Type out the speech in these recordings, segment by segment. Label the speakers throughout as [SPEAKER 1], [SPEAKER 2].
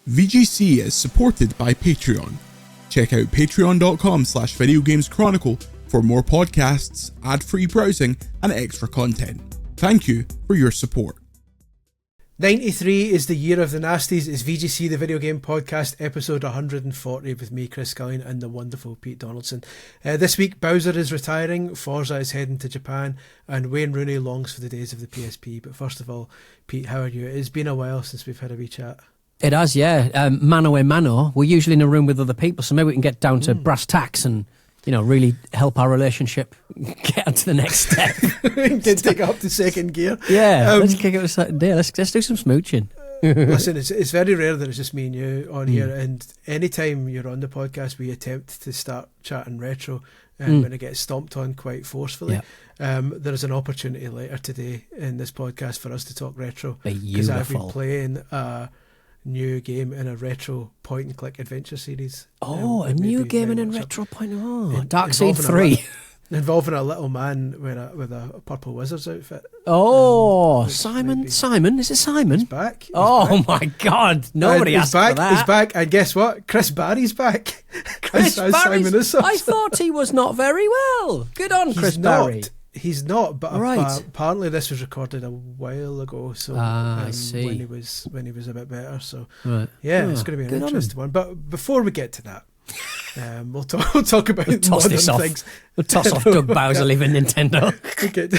[SPEAKER 1] VGC is supported by Patreon. Check out patreon.com/videogameschronicle for more podcasts, ad-free browsing, and extra content. Thank you for your support.
[SPEAKER 2] 93 is the year of the nasties. It's VGC, the video game podcast, episode 140 with me, Chris Scullion, and the wonderful Pete Donaldson. This week, Bowser is retiring, Forza is heading to Japan, and Wayne Rooney longs for the days of the PSP. But first of all, Pete, how are you? It's been a while since we've had a wee chat.
[SPEAKER 3] It has, yeah. Mano a mano. We're usually in a room with other people, so maybe we can get down to brass tacks and, you know, really help our relationship get on to the next step.
[SPEAKER 2] Take it up to second gear.
[SPEAKER 3] Yeah, let's kick it to second gear. Let's do some smooching.
[SPEAKER 2] Listen, it's very rare that it's just me and you on here, and anytime you're on the podcast, we attempt to start chatting retro, and when it gets stomped on quite forcefully. There is an opportunity later today in this podcast for us to talk retro, because I've been playing a new game in a retro point-and-click adventure series.
[SPEAKER 3] A new game in a retro point. Darkseid 3.
[SPEAKER 2] Involving a little man with a purple wizard's outfit.
[SPEAKER 3] Simon? Simon? Is it Simon?
[SPEAKER 2] He's back. He's
[SPEAKER 3] back. My God. Nobody asked for that.
[SPEAKER 2] He's back, and guess what? Chris Barry's back.
[SPEAKER 3] Chris Barry's... I thought he was not very well. Good on Chris Barry.
[SPEAKER 2] He's not, but apparently this was recorded a while ago. So
[SPEAKER 3] I see.
[SPEAKER 2] When he was a bit better. So
[SPEAKER 3] it's
[SPEAKER 2] going to be an interesting one. But before we get to that, we'll talk about modern things.
[SPEAKER 3] We'll toss off Doug Bowser leaving Nintendo.
[SPEAKER 2] We'll get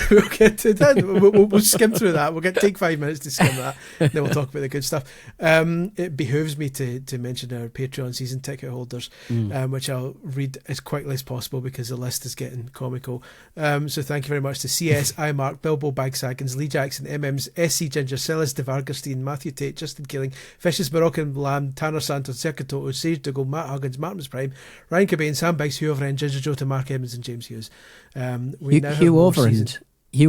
[SPEAKER 2] to that. We'll skim through that. Take 5 minutes to skim that. Then we'll talk about the good stuff. It behooves me to mention our Patreon season ticket holders, which I'll read as quickly as possible because the list is getting comical. So thank you very much to CS, iMark, Bilbo Bagsaggins, Lee Jackson, MMs, SC Ginger, Silas DeVargerstein, Matthew Tate, Justin Killing, Fishes Moroccan Lamb, Tanner Santos, Sekatoto, Sage Dougal, Matt Huggins, Martin's Prime, Ryan Cobain, Sam Biggs, Hugh Overend, Ginger Joe to Mark Evans, and James Hughes.
[SPEAKER 3] Hugh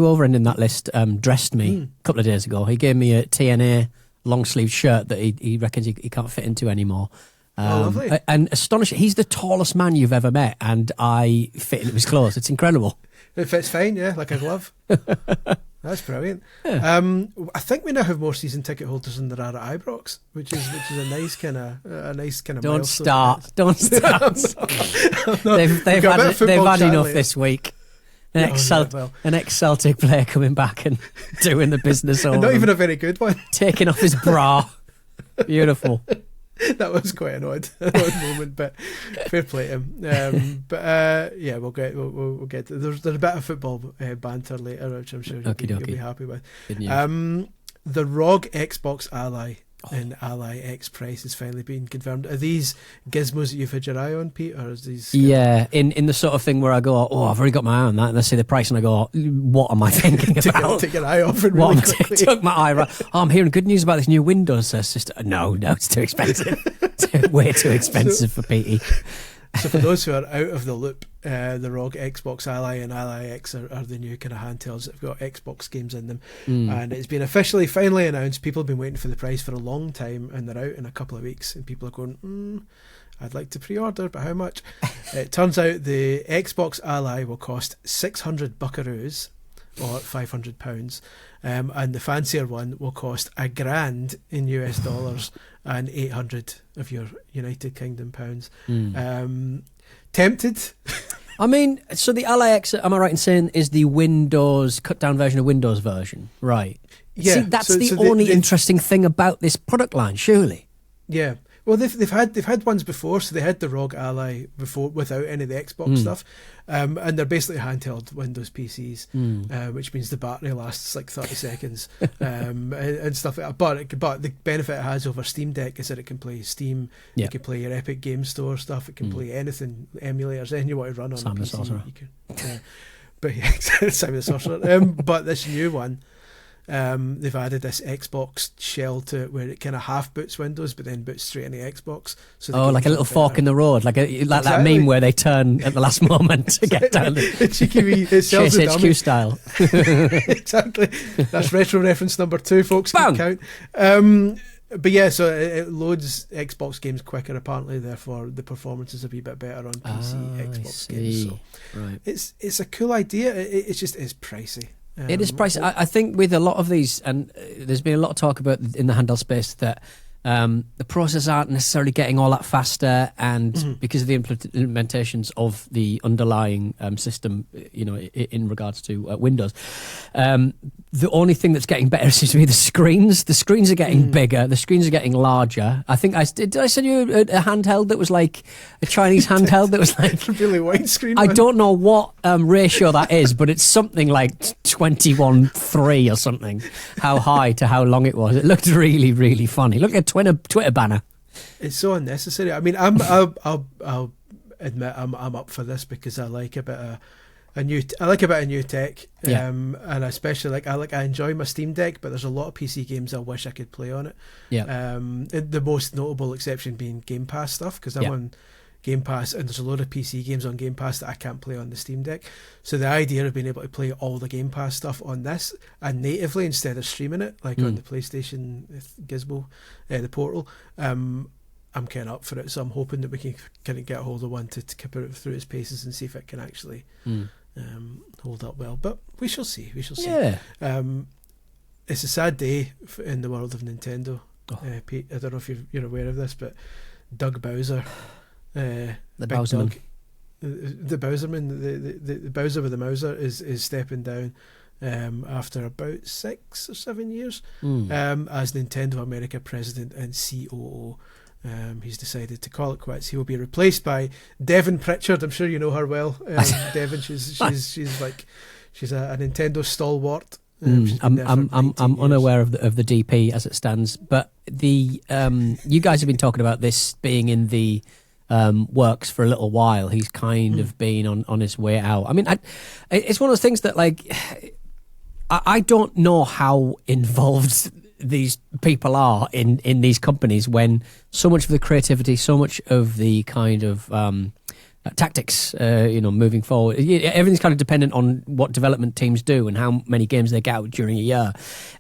[SPEAKER 3] Overend in that list dressed me a couple of days ago. He gave me a TNA long sleeve shirt that he reckons he can't fit into anymore.
[SPEAKER 2] Lovely.
[SPEAKER 3] And astonishing. He's the tallest man you've ever met, and I fit into his clothes. It's incredible.
[SPEAKER 2] It fits fine, yeah, like a glove. That's brilliant.
[SPEAKER 3] Yeah.
[SPEAKER 2] I think we now have more season ticket holders than there are at Ibrox, which is a nice kind of
[SPEAKER 3] Don't start. They've had enough this week. An ex-Celtic player coming back and doing the business over.
[SPEAKER 2] And not even a very good one.
[SPEAKER 3] Taking off his bra. Beautiful.
[SPEAKER 2] That was quite an odd moment, but fair play to him. We'll get to, there's a bit of football banter later, which I'm sure you'll be happy with. The ROG Xbox Ally and Ally X price has finally been confirmed. Are these gizmos that you've had your eye on, Pete, or is these?
[SPEAKER 3] Yeah, in the sort of thing where I go, I've already got my eye on that, and I see the price and I go, what am I thinking about?
[SPEAKER 2] Take your eye off it really quickly.
[SPEAKER 3] Took my eye right. I'm hearing good news about this new Windows system. No, it's too expensive. Way too expensive for Petey.
[SPEAKER 2] So for those who are out of the loop, the ROG Xbox Ally and Ally X are the new kind of handhelds that have got Xbox games in them. And it's been finally announced. People have been waiting for the price for a long time, and they're out in a couple of weeks, and people are going, I'd like to pre-order, but how much? It turns out the Xbox Ally will cost 600 buckaroos, or £500, and the fancier one will cost $1,000 in US dollars and 800 of your United Kingdom pounds. Tempted?
[SPEAKER 3] I mean, so the Ally X, am I right in saying, is the Windows cut down version of Windows version, right?
[SPEAKER 2] Yeah.
[SPEAKER 3] See, that's the only interesting thing about this product line, surely.
[SPEAKER 2] Yeah. Well, they've had ones before, so they had the ROG Ally before without any of the Xbox stuff, and they're basically handheld Windows PCs, which means the battery lasts like 30 seconds and stuff like that. But the benefit it has over Steam Deck is that it can play Steam, it can play your Epic Game Store stuff, it can play anything, emulators, anything you want to run on
[SPEAKER 3] Simon
[SPEAKER 2] a PC.
[SPEAKER 3] The Sorcerer.
[SPEAKER 2] You can, but yeah, Simon the Sorcerer. But this new one, they've added this Xbox shell to it where it kind of half boots Windows but then boots straight in the Xbox. So
[SPEAKER 3] like a little fork in the road, like that meme where they turn at the last moment to get down the
[SPEAKER 2] cheeky wee
[SPEAKER 3] Chase HQ style.
[SPEAKER 2] Exactly. That's retro reference number 2, folks.
[SPEAKER 3] Bang!
[SPEAKER 2] Count. But yeah, so it loads Xbox games quicker apparently, therefore the performance is a wee bit better on PC Xbox games. So
[SPEAKER 3] right.
[SPEAKER 2] It's a cool idea. It's pricey.
[SPEAKER 3] It is pricey. I think with a lot of these, and there's been a lot of talk about in the handheld space that The processors aren't necessarily getting all that faster, and because of the implementations of the underlying system, in regards to Windows, the only thing that's getting better seems to be the screens. The screens are getting bigger. The screens are getting larger. I think did I send you a handheld that was like a Chinese handheld that was like
[SPEAKER 2] really widescreen?
[SPEAKER 3] I don't know what ratio that is, but it's something like 21:3 or something. How high to how long it was. It looked really, really funny. Look at Twitter banner.
[SPEAKER 2] It's so unnecessary. I mean, I'll admit I'm up for this because I like a bit of new tech, and especially I enjoy my Steam Deck, but there's a lot of PC games I wish I could play on it.
[SPEAKER 3] Yeah.
[SPEAKER 2] The most notable exception being Game Pass stuff, because I'm on Game Pass, and there's a lot of PC games on Game Pass that I can't play on the Steam Deck. So the idea of being able to play all the Game Pass stuff on this and natively instead of streaming it like on the PlayStation Gizmo, the Portal, I'm kind of up for it. So I'm hoping that we can kind of get a hold of one to put it through its paces and see if it can actually hold up well. But we shall see.
[SPEAKER 3] Yeah.
[SPEAKER 2] It's a sad day in the world of Nintendo. Pete, I don't know if you're aware of this, but Doug Bowser,
[SPEAKER 3] the Bowserman,
[SPEAKER 2] the Bowserman, the Bowser with the Mouser is stepping down after about 6 or 7 years as Nintendo America president and COO. He's decided to call it quits. He will be replaced by Devin Pritchard. I'm sure you know her well. Devin, she's a Nintendo stalwart.
[SPEAKER 3] I'm unaware of the DP as it stands, but the you guys have been talking about this being in the works for a little while. He's kind of been on his way out. I mean, it's one of those things that I don't know how involved these people are in these companies when so much of the creativity, so much of the kind of tactics, moving forward, everything's kind of dependent on what development teams do and how many games they get out during a year.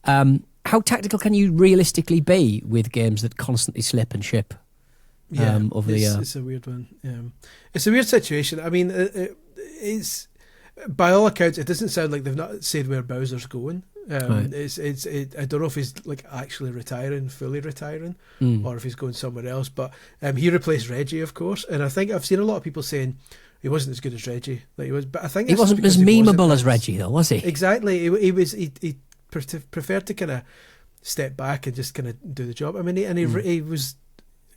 [SPEAKER 3] How tactical can you realistically be with games that constantly slip and ship over the year?
[SPEAKER 2] It's a weird one. It's a weird situation. I mean, it's by all accounts, it doesn't sound like they've not said where Bowser's going.
[SPEAKER 3] Right.
[SPEAKER 2] I don't know if he's actually fully retiring, or if he's going somewhere else. But he replaced Reggie, of course, and I think I've seen a lot of people saying he wasn't as good as Reggie. But I think
[SPEAKER 3] he wasn't as memeable as Reggie, though, was he?
[SPEAKER 2] Exactly. He preferred to kind of step back and just kind of do the job. I mean, he was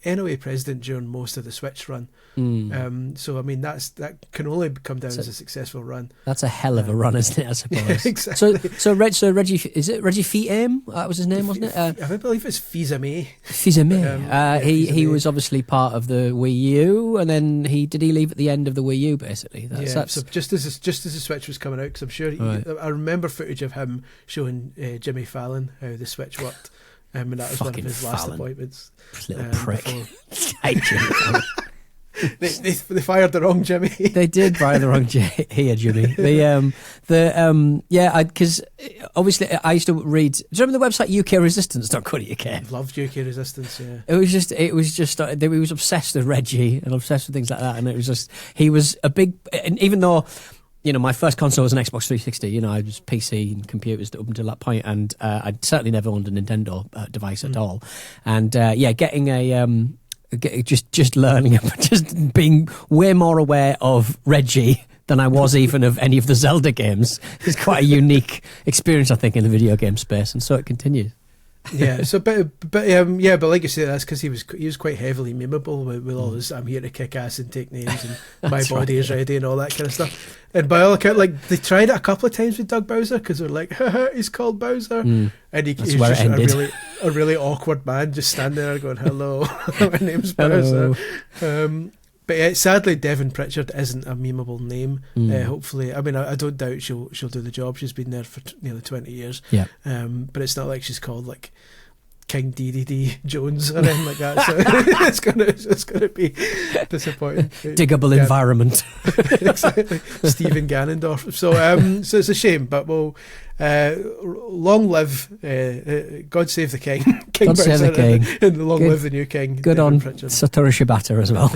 [SPEAKER 2] NOA president during most of the Switch run. So I mean that can only come down as a successful run.
[SPEAKER 3] That's a hell of a run, isn't it? I suppose.
[SPEAKER 2] Yeah, exactly.
[SPEAKER 3] So Reggie, is it Reggie Fils-Aime? That was his name, wasn't it?
[SPEAKER 2] I believe it's Fils-Aime.
[SPEAKER 3] Fils-Aime. He was obviously part of the Wii U, and then he leave at the end of the Wii U, basically.
[SPEAKER 2] So just as the Switch was coming out, because I'm sure I remember footage of him showing Jimmy Fallon how the Switch worked. And that was
[SPEAKER 3] Fucking
[SPEAKER 2] one of his last appointments.
[SPEAKER 3] Little prick.
[SPEAKER 2] They fired the wrong Jimmy.
[SPEAKER 3] They did fire the wrong Jimmy. Because obviously I used to read. Do you remember the website ukresistance.co.uk?
[SPEAKER 2] I loved UK Resistance. Yeah,
[SPEAKER 3] it was just he was obsessed with Reggie and obsessed with things like that, and it was just he was a big. And even though, my first console was an Xbox 360. I was PC and computers up until that point, and I'd certainly never owned a Nintendo device at all. And getting a just learning, just being way more aware of Reggie than I was even of any of the Zelda games is quite a unique experience, I think, in the video game space, and so it continues.
[SPEAKER 2] Yeah. So, but like you say, that's because he was quite heavily memeable with all this. I'm here to kick ass and take names, and my body is ready, and all that kind of stuff. And by all accounts, they tried it a couple of times with Doug Bowser because they're like, he's called Bowser, and he's just a really awkward man just standing there going, "Hello, my name's Bowser." But sadly, Devin Pritchard isn't a memeable name. Hopefully, I mean, I don't doubt she'll do the job. She's been there for nearly 20 years.
[SPEAKER 3] Yeah.
[SPEAKER 2] But it's not like she's called King DDD Jones or anything like that. So it's gonna be disappointing.
[SPEAKER 3] Diggable environment.
[SPEAKER 2] Exactly. Stephen Ganondorf. So it's a shame, but we'll long live God save the King.
[SPEAKER 3] God save the King.
[SPEAKER 2] And long live the new King.
[SPEAKER 3] Good David on Pritchard. Satoru Shibata as well.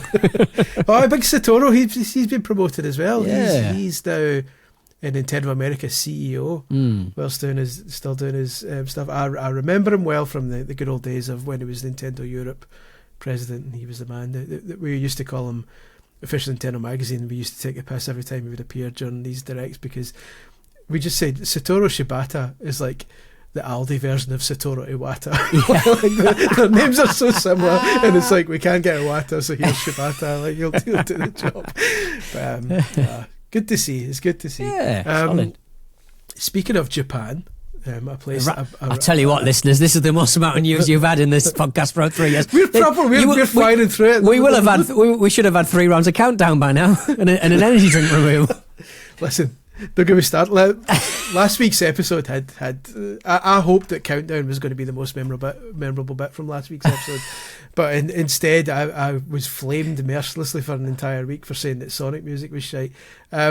[SPEAKER 2] Big Satoru, he's been promoted as well.
[SPEAKER 3] Yeah.
[SPEAKER 2] He's now Nintendo America CEO whilst still doing his stuff. I remember him well from the good old days of when he was Nintendo Europe president, and he was the man. We used to call him Official Nintendo Magazine. We used to take a piss every time he would appear during these directs because we just said Satoru Shibata is like the Aldi version of Satoru Iwata. Like their names are so similar, and it's like, we can't get Iwata, so here's Shibata. Like he'll do the job. But, good to see. It's good to see.
[SPEAKER 3] Yeah, solid.
[SPEAKER 2] Speaking of Japan, a place.
[SPEAKER 3] I tell you what, listeners, this is the most amount of news you've had in this podcast for 3 years.
[SPEAKER 2] We're firing through it.
[SPEAKER 3] We should have had 3 rounds of countdown by now, and an energy drink review.
[SPEAKER 2] Listen, don't get me started. Last week's episode had I hoped that Countdown was going to be the most memorable bit from last week's episode, but instead I was flamed mercilessly for an entire week for saying that Sonic music was shite.
[SPEAKER 3] I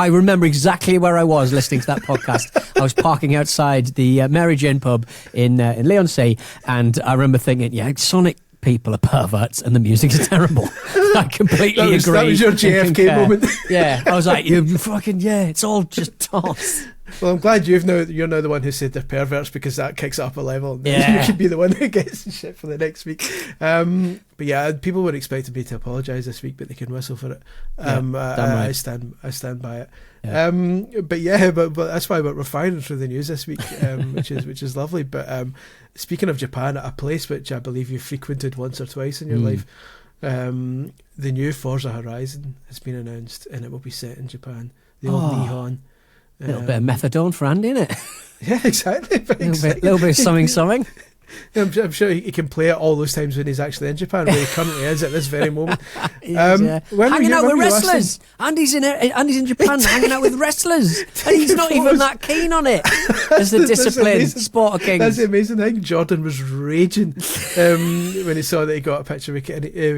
[SPEAKER 3] remember exactly where I was listening to that podcast. I was parking outside the Mary Jane pub in Leigh-on-Sea, and I remember thinking, yeah, Sonic people are perverts and the music is terrible. I completely agree.
[SPEAKER 2] That was your JFK moment.
[SPEAKER 3] Yeah, I was like, you fucking, it's all just toss.
[SPEAKER 2] Well, I'm glad you're now the one who said they're perverts, because that kicks it up a level.
[SPEAKER 3] Yeah.
[SPEAKER 2] You should be the one who gets shit for the next week. But yeah, people were expecting me to apologise this week, but they can whistle for it. I stand by it. Yeah. But that's why we're firing through the news this week, which is lovely. But speaking of Japan, a place which I believe you frequented once or twice in your life, the new Forza Horizon has been announced, and it will be set in Japan. The old Nihon.
[SPEAKER 3] A little bit of methadone for Andy, innit?
[SPEAKER 2] Yeah, exactly.
[SPEAKER 3] A little bit of something.
[SPEAKER 2] I'm sure he can play it all those times when he's actually in Japan, where he currently is at this very moment.
[SPEAKER 3] Hanging out with wrestlers. Andy's in Japan hanging out with wrestlers, and he's not even that keen on it. As the disciplined sport of kings.
[SPEAKER 2] That's the amazing thing. Jordan was raging when he saw that he got a picture with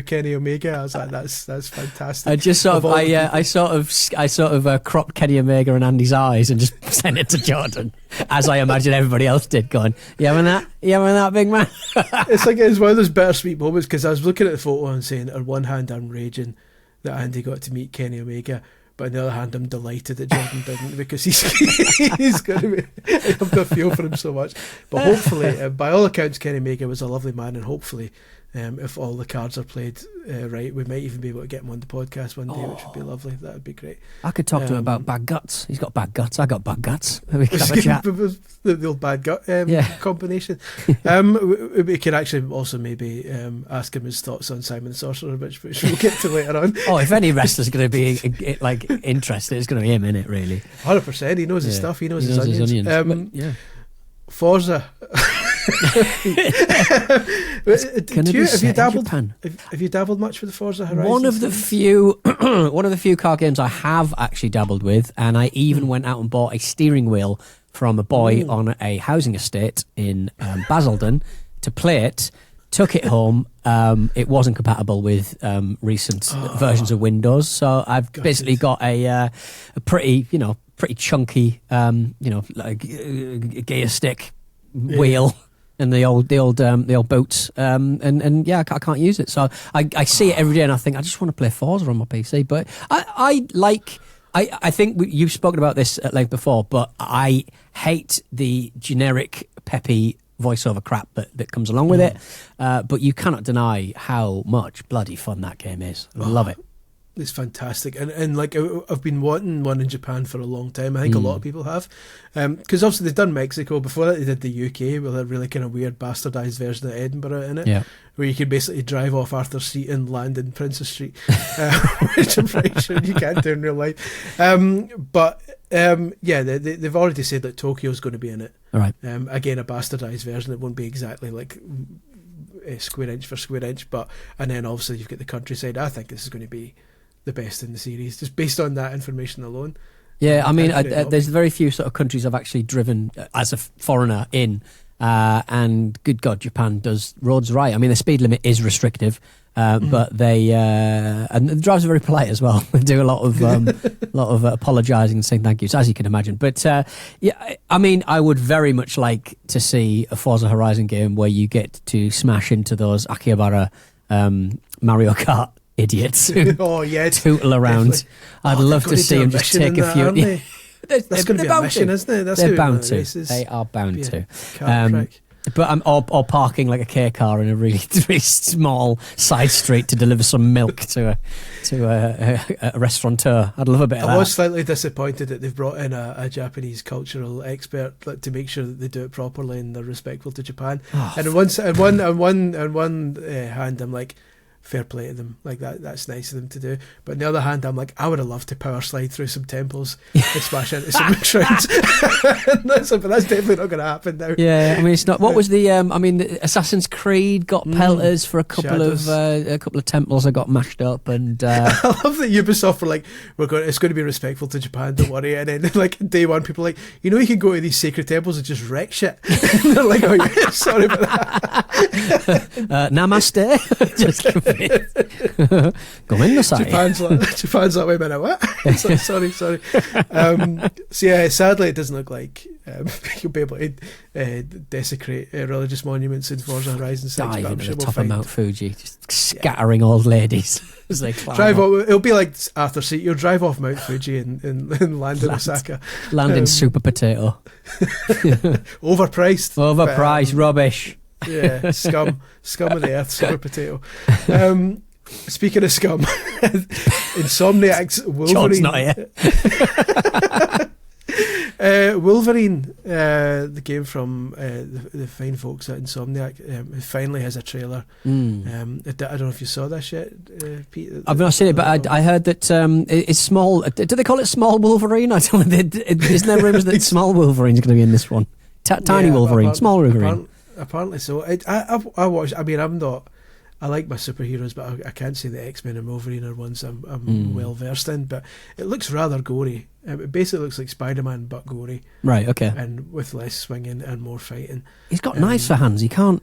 [SPEAKER 2] Kenny Omega. I was like, that's fantastic.
[SPEAKER 3] I just I sort of cropped Kenny Omega in Andy's eyes and just sent it to Jordan, as I imagine everybody else did, going, "You having that? You having that, big man?"
[SPEAKER 2] It's one of those bittersweet moments, because I was looking at the photo and saying, on one hand I'm raging that Andy got to meet Kenny Omega, but on the other hand I'm delighted that Jordan didn't, because he's going to be, I've got a feel for him so much. But hopefully, by all accounts, Kenny Omega was a lovely man, and hopefully if all the cards are played right, we might even be able to get him on the podcast one day, which would be lovely. That would be great.
[SPEAKER 3] I could talk to him about bad guts. He's got bad guts. I got bad guts. We could have a chat.
[SPEAKER 2] The old bad gut combination. We could actually also maybe ask him his thoughts on Simon the Sorcerer, which we'll get to later on.
[SPEAKER 3] If any wrestler's going to be interested, it's going to be him, innit, really?
[SPEAKER 2] 100%. He knows his stuff. He knows his onions. Forza.
[SPEAKER 3] Have
[SPEAKER 2] you dabbled much with the Forza Horizon?
[SPEAKER 3] One of the few car games I have actually dabbled with, and I even went out and bought a steering wheel from a boy on a housing estate in Basildon to play it. Took it home. It wasn't compatible with recent versions of Windows, so I've basically got a pretty chunky gear stick wheel. And the old boots, and I can't use it. So I see it every day, and I think I just want to play Forza on my PC. But I think you've spoken about this at length before, but I hate the generic peppy voiceover crap that comes along with it. But you cannot deny how much bloody fun that game is. I love it.
[SPEAKER 2] It's fantastic, and like I've been wanting one in Japan for a long time. I think a lot of people have, because obviously they've done Mexico before that. They did the UK with a really kind of weird bastardized version of Edinburgh in it, where you could basically drive off Arthur Street and land in Princess Street, which I'm pretty sure you can't do in real life. They've already said that Tokyo's going to be in it.
[SPEAKER 3] All right.
[SPEAKER 2] Again, a bastardized version. It won't be exactly like square inch for square inch, and then obviously you've got the countryside. I think this is going to be the best in the series, just based on that information alone.
[SPEAKER 3] Yeah, I mean, there's very few sort of countries I've actually driven as a foreigner in, and good God, Japan does roads right. I mean, the speed limit is restrictive, but they and the drivers are very polite as well. They do a lot of apologising and saying thank yous, as you can imagine. But I mean, I would very much like to see a Forza Horizon game where you get to smash into those Akihabara Mario Kart idiots who
[SPEAKER 2] Oh yeah,
[SPEAKER 3] tootle around.
[SPEAKER 2] definitely.
[SPEAKER 3] I'd
[SPEAKER 2] Oh,
[SPEAKER 3] love
[SPEAKER 2] they've
[SPEAKER 3] to
[SPEAKER 2] got
[SPEAKER 3] see
[SPEAKER 2] do
[SPEAKER 3] them
[SPEAKER 2] a
[SPEAKER 3] just
[SPEAKER 2] mission in
[SPEAKER 3] take a
[SPEAKER 2] that,
[SPEAKER 3] few.
[SPEAKER 2] aren't they? That's going to be a
[SPEAKER 3] bound
[SPEAKER 2] mission, isn't it? That's
[SPEAKER 3] They're
[SPEAKER 2] gonna be one
[SPEAKER 3] bound
[SPEAKER 2] of the
[SPEAKER 3] to.
[SPEAKER 2] races.
[SPEAKER 3] They are bound
[SPEAKER 2] Be a
[SPEAKER 3] to.
[SPEAKER 2] car prick.
[SPEAKER 3] But I'm or parking like a K car in a really, really small side street to deliver some milk to a restaurateur. I'd love a bit of
[SPEAKER 2] I
[SPEAKER 3] that.
[SPEAKER 2] was slightly disappointed that they've brought in a Japanese cultural expert, like, to make sure that they do it properly and they're respectful to Japan. And on one hand, I'm like, fair play to them, like that's nice of them to do. But on the other hand, I'm like, I would have loved to power slide through some temples and smash into some shrines. But that's definitely not going to happen now.
[SPEAKER 3] Yeah, I mean it's not. What was the? The Assassin's Creed got pelters for a couple of temples that got mashed up, and
[SPEAKER 2] I love that Ubisoft were like, it's going to be respectful to Japan, don't worry. And then like day one, people are like, you can go to these sacred temples and just wreck shit. And they're like, oh yeah, sorry about that.
[SPEAKER 3] Namaste. Just come in the side.
[SPEAKER 2] Japan's like, wait a minute, what? sorry. So yeah, sadly, it doesn't look like you'll be able to desecrate religious monuments in Forza Horizon 6.
[SPEAKER 3] Dive
[SPEAKER 2] but I'm
[SPEAKER 3] into
[SPEAKER 2] sure
[SPEAKER 3] the
[SPEAKER 2] we'll
[SPEAKER 3] top of
[SPEAKER 2] find.
[SPEAKER 3] Mount Fuji, just scattering old ladies as they climb
[SPEAKER 2] Drive
[SPEAKER 3] up.
[SPEAKER 2] off, it'll be like Arthur C. You'll drive off Mount Fuji and land in Osaka.
[SPEAKER 3] Land in Super Potato.
[SPEAKER 2] Overpriced,
[SPEAKER 3] rubbish.
[SPEAKER 2] Yeah, scum of the earth, Super Potato. Speaking of scum, Insomniac's Wolverine.
[SPEAKER 3] John's not here.
[SPEAKER 2] Wolverine, the game from the fine folks at Insomniac, it finally has a trailer. I don't know if you saw this yet, Pete.
[SPEAKER 3] I've not seen it, but I heard that it's small. Do they call it Small Wolverine? I don't know. Isn't there rumours that Small Wolverine's going to be in this one? Tiny Wolverine, Small Wolverine.
[SPEAKER 2] Apparently so. I watched. I mean, I'm not. I like my superheroes, but I can't say the X-Men and Wolverine are ones I'm well versed in. But it looks rather gory. It basically looks like Spider-Man, but gory.
[SPEAKER 3] Right. Okay.
[SPEAKER 2] And with less swinging and more fighting.
[SPEAKER 3] He's got knives for hands. He can't,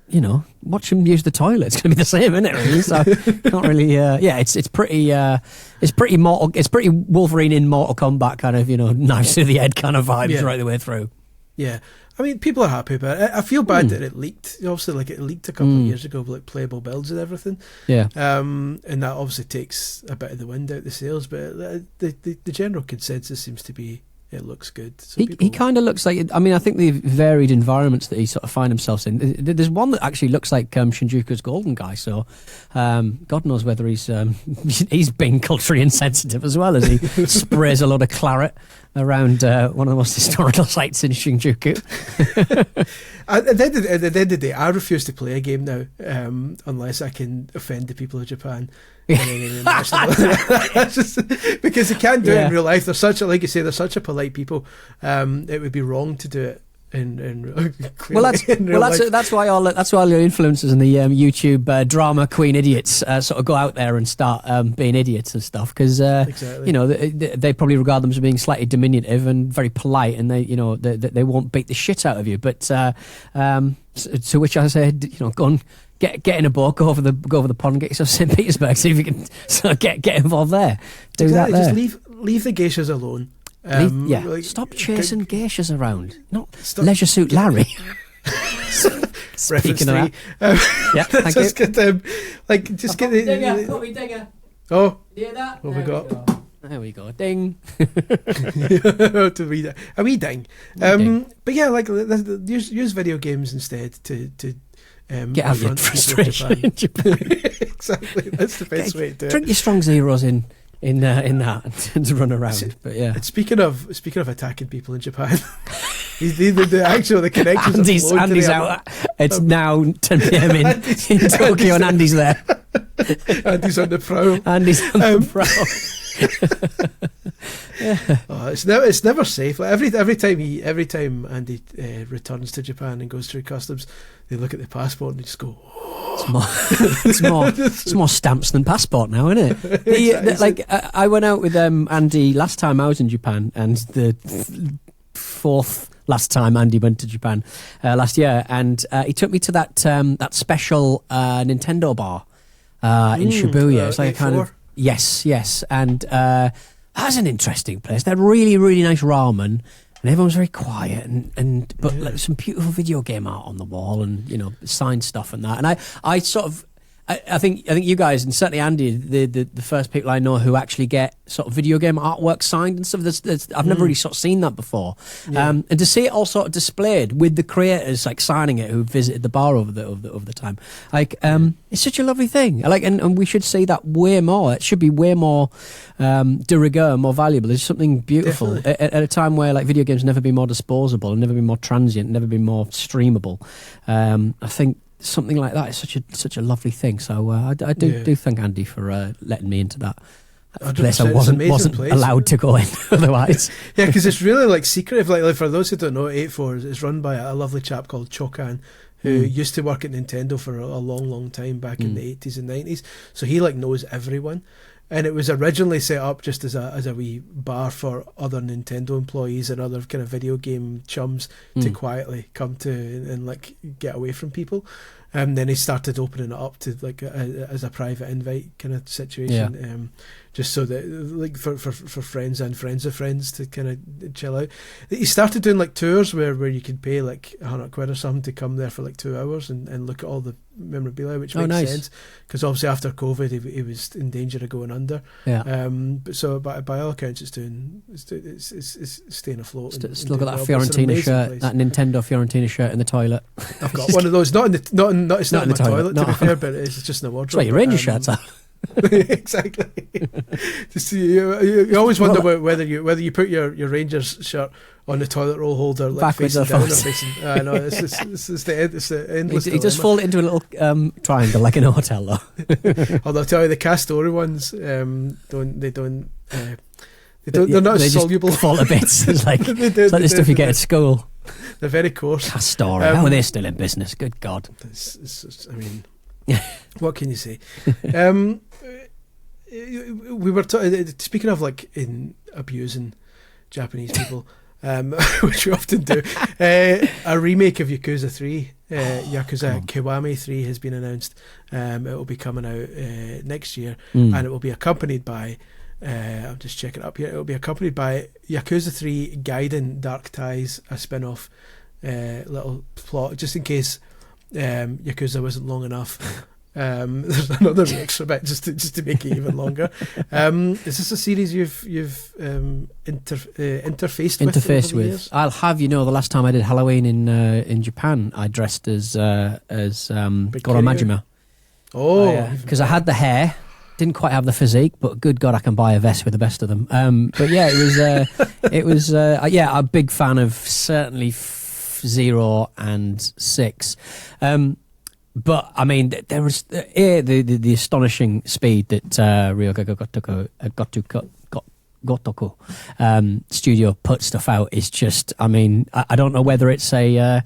[SPEAKER 3] watch him use the toilet. It's going to be the same, isn't it? Really? So can't really. Yeah, it's pretty. It's pretty mortal. It's pretty Wolverine in Mortal Kombat kind of, knives to the head kind of vibes right the way through.
[SPEAKER 2] Yeah. I mean, people are happy about it. I feel bad that it leaked. Obviously, like it leaked a couple of years ago with like playable builds and everything. Yeah. And that obviously takes a bit of the wind out the sails. But the general consensus seems to be it looks good. So
[SPEAKER 3] he kind of looks like. I mean, I think the varied environments that he sort of find himself in. There's one that actually looks like Shinjuku's Golden Guy. So, God knows whether he's being culturally insensitive as well as he sprays a lot of claret around one of the most historical sites in Shinjuku.
[SPEAKER 2] At the end of the day, I refuse to play a game now unless I can offend the people of Japan. That's just, because they can't do it in real life. They're such a, like you say, they're such a polite people. It would be wrong to do it in
[SPEAKER 3] that's why all your influencers and the YouTube drama queen idiots sort of go out there and start being idiots and stuff because they probably regard them as being slightly diminutive and very polite, and they won't beat the shit out of you. But to which I said, go and get in a boat, go over the pond, and get yourself to St. Petersburg, see if you can sort of get involved there. Do that there.
[SPEAKER 2] Just leave the geishas alone.
[SPEAKER 3] Stop chasing geishas around. Not Leisure Suit Larry. Speaking of that, thank you.
[SPEAKER 2] Get them. Just get the
[SPEAKER 3] dinger. Got me dinger.
[SPEAKER 2] Oh,
[SPEAKER 3] hear that?
[SPEAKER 2] What have we got?
[SPEAKER 3] There we go. Ding.
[SPEAKER 2] A wee ding. But yeah, use video games instead to
[SPEAKER 3] get out your frustration in Japan.
[SPEAKER 2] Exactly, that's the best way to do it.
[SPEAKER 3] Drink your strong zeros in that and to run around. But yeah.
[SPEAKER 2] Speaking of attacking people in Japan, the connections.
[SPEAKER 3] Andy's out. It's now 10 p.m. in Tokyo, and Andy's there.
[SPEAKER 2] Andy's on the prowl. It's never safe. Like every time Andy returns to Japan and goes through customs, they look at the passport and they just go,
[SPEAKER 3] it's more stamps than passport now, isn't it? I went out with Andy last time I was in Japan, and the fourth last time Andy went to Japan last year, and he took me to that special Nintendo bar in Shibuya. It's like a kind of yes, and that's an interesting place. They had really, really nice ramen. And everyone's very quiet, but some beautiful video game art on the wall, and signed stuff and that. And I sort of I think you guys, and certainly Andy, the first people I know who actually get sort of video game artwork signed and stuff. I've never really sort of seen that before. And to see it all sort of displayed with the creators like signing it who visited the bar over the time, like it's such a lovely thing. And we should see that way more. It should be way more de rigueur, more valuable. There's something beautiful at a time where like video games never been more disposable and never been more transient, never been more streamable. I think something like that is such a lovely thing. So I do thank Andy for letting me into that place I wasn't allowed to go in otherwise.
[SPEAKER 2] Yeah, because it's really like secretive. Like for those who don't know, 84 is run by a lovely chap called Chokan, who used to work at Nintendo for a long time back in the 80s and 90s. So he like knows everyone. And it was originally set up just as a wee bar for other Nintendo employees and other kind of video game chums to quietly come to and like get away from people. And then he started opening it up to like as a private invite kind of situation, just so that like for friends and friends of friends to kind of chill out. He started doing like tours where you could pay like £100 or something to come there for like 2 hours and look at all the memorabilia, which makes sense because obviously after COVID he was in danger of going under. But by all accounts it's staying afloat.
[SPEAKER 3] Still got that Fiorentina shirt, place. That Nintendo Fiorentina shirt in the toilet.
[SPEAKER 2] I've got one of those. It's not in my toilet to be fair, but it's just in the wardrobe.
[SPEAKER 3] That's where your Rangers shirts are.
[SPEAKER 2] Exactly. You always wonder whether you put your Rangers shirt on the toilet roll holder like
[SPEAKER 3] backwards or
[SPEAKER 2] forwards.
[SPEAKER 3] I
[SPEAKER 2] know it's the endless.
[SPEAKER 3] He just fold it into a little triangle like in a hotel though.
[SPEAKER 2] Although I'll tell you, the Castori ones they're not as soluble.
[SPEAKER 3] Just fall to bits. It's like the stuff you get at school.
[SPEAKER 2] They're very coarse.
[SPEAKER 3] Castori. How are they still in business? Good God.
[SPEAKER 2] I mean, what can you say? We were speaking of like in abusing Japanese people, which we often do. A remake of Yakuza 3, Yakuza Kiwami 3, has been announced. It will be coming out next year, and it will be accompanied by. I'm just checking it up here. It will be accompanied by Yakuza 3 Gaiden Dark Ties, a spin-off little plot, just in case Yakuza wasn't long enough. There's another extra bit just to make it even longer. Is this a series you've interfaced with? Years?
[SPEAKER 3] I'll have the last time I did Halloween in Japan, I dressed as Goro Majima. Because I had the hair. Didn't quite have the physique, but good God, I can buy a vest with the best of them. But yeah, it was a big fan of certainly 0 and 6. But I mean, there was the astonishing speed that Ryoga Gotoku studio put stuff out is just. I mean, I don't know whether it's a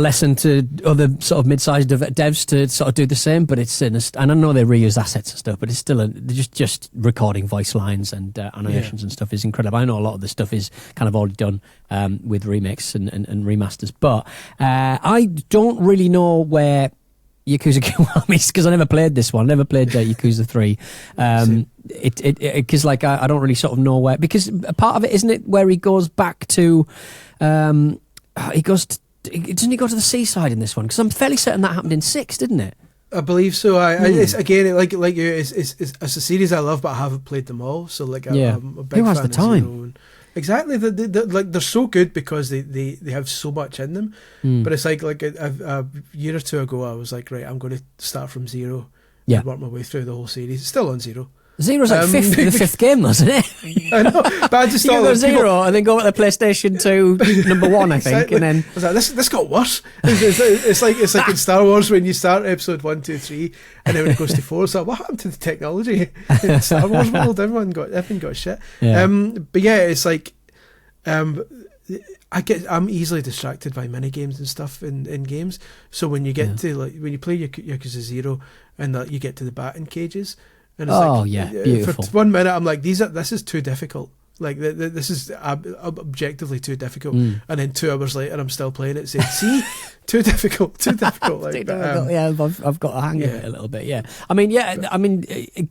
[SPEAKER 3] lesson to other sort of mid-sized devs to sort of do the same, but it's and I know they reuse assets and stuff, but it's still just recording voice lines and animations and stuff is incredible. I know a lot of the stuff is kind of already done with remakes and remasters, but I don't really know where Yakuza Kiwami is because I never played this one. I never played Yakuza 3. Because like I don't really sort of know where, because part of it, isn't it, where he goes back to doesn't he go to the seaside in this one? Because I'm fairly certain that happened in 6, didn't it?
[SPEAKER 2] I believe so. It's again like you. It's a series I love, but I haven't played them all. So like, I'm a big
[SPEAKER 3] Who has
[SPEAKER 2] fan
[SPEAKER 3] the time?
[SPEAKER 2] of 0. Exactly. They're so good because they have so much in them. But it's like a year or two ago, I was like, right, I'm going to start from 0 and work my way through the whole series. It's still on 0.
[SPEAKER 3] 0's like the fifth game, wasn't it?
[SPEAKER 2] I know, but I just thought
[SPEAKER 3] go 0 and then go at the PlayStation 2 number 1, I think, exactly. And then
[SPEAKER 2] I was like, this got worse. It's like in Star Wars when you start episode 1, 2, 3, and then when it goes to 4, so what happened to the technology in Star Wars world? Everything got shit. Yeah. But yeah, it's like I'm easily distracted by mini games and stuff in games. So when you get to when you play Yakuza 0 and you get to the batting cages. And it's beautiful. For 1 minute, I'm like, this is too difficult. Like this is objectively too difficult. And then 2 hours later, I'm still playing it, saying, "See, too difficult, too difficult." Like,
[SPEAKER 3] I've got a hang of it a little bit. Yeah, I mean,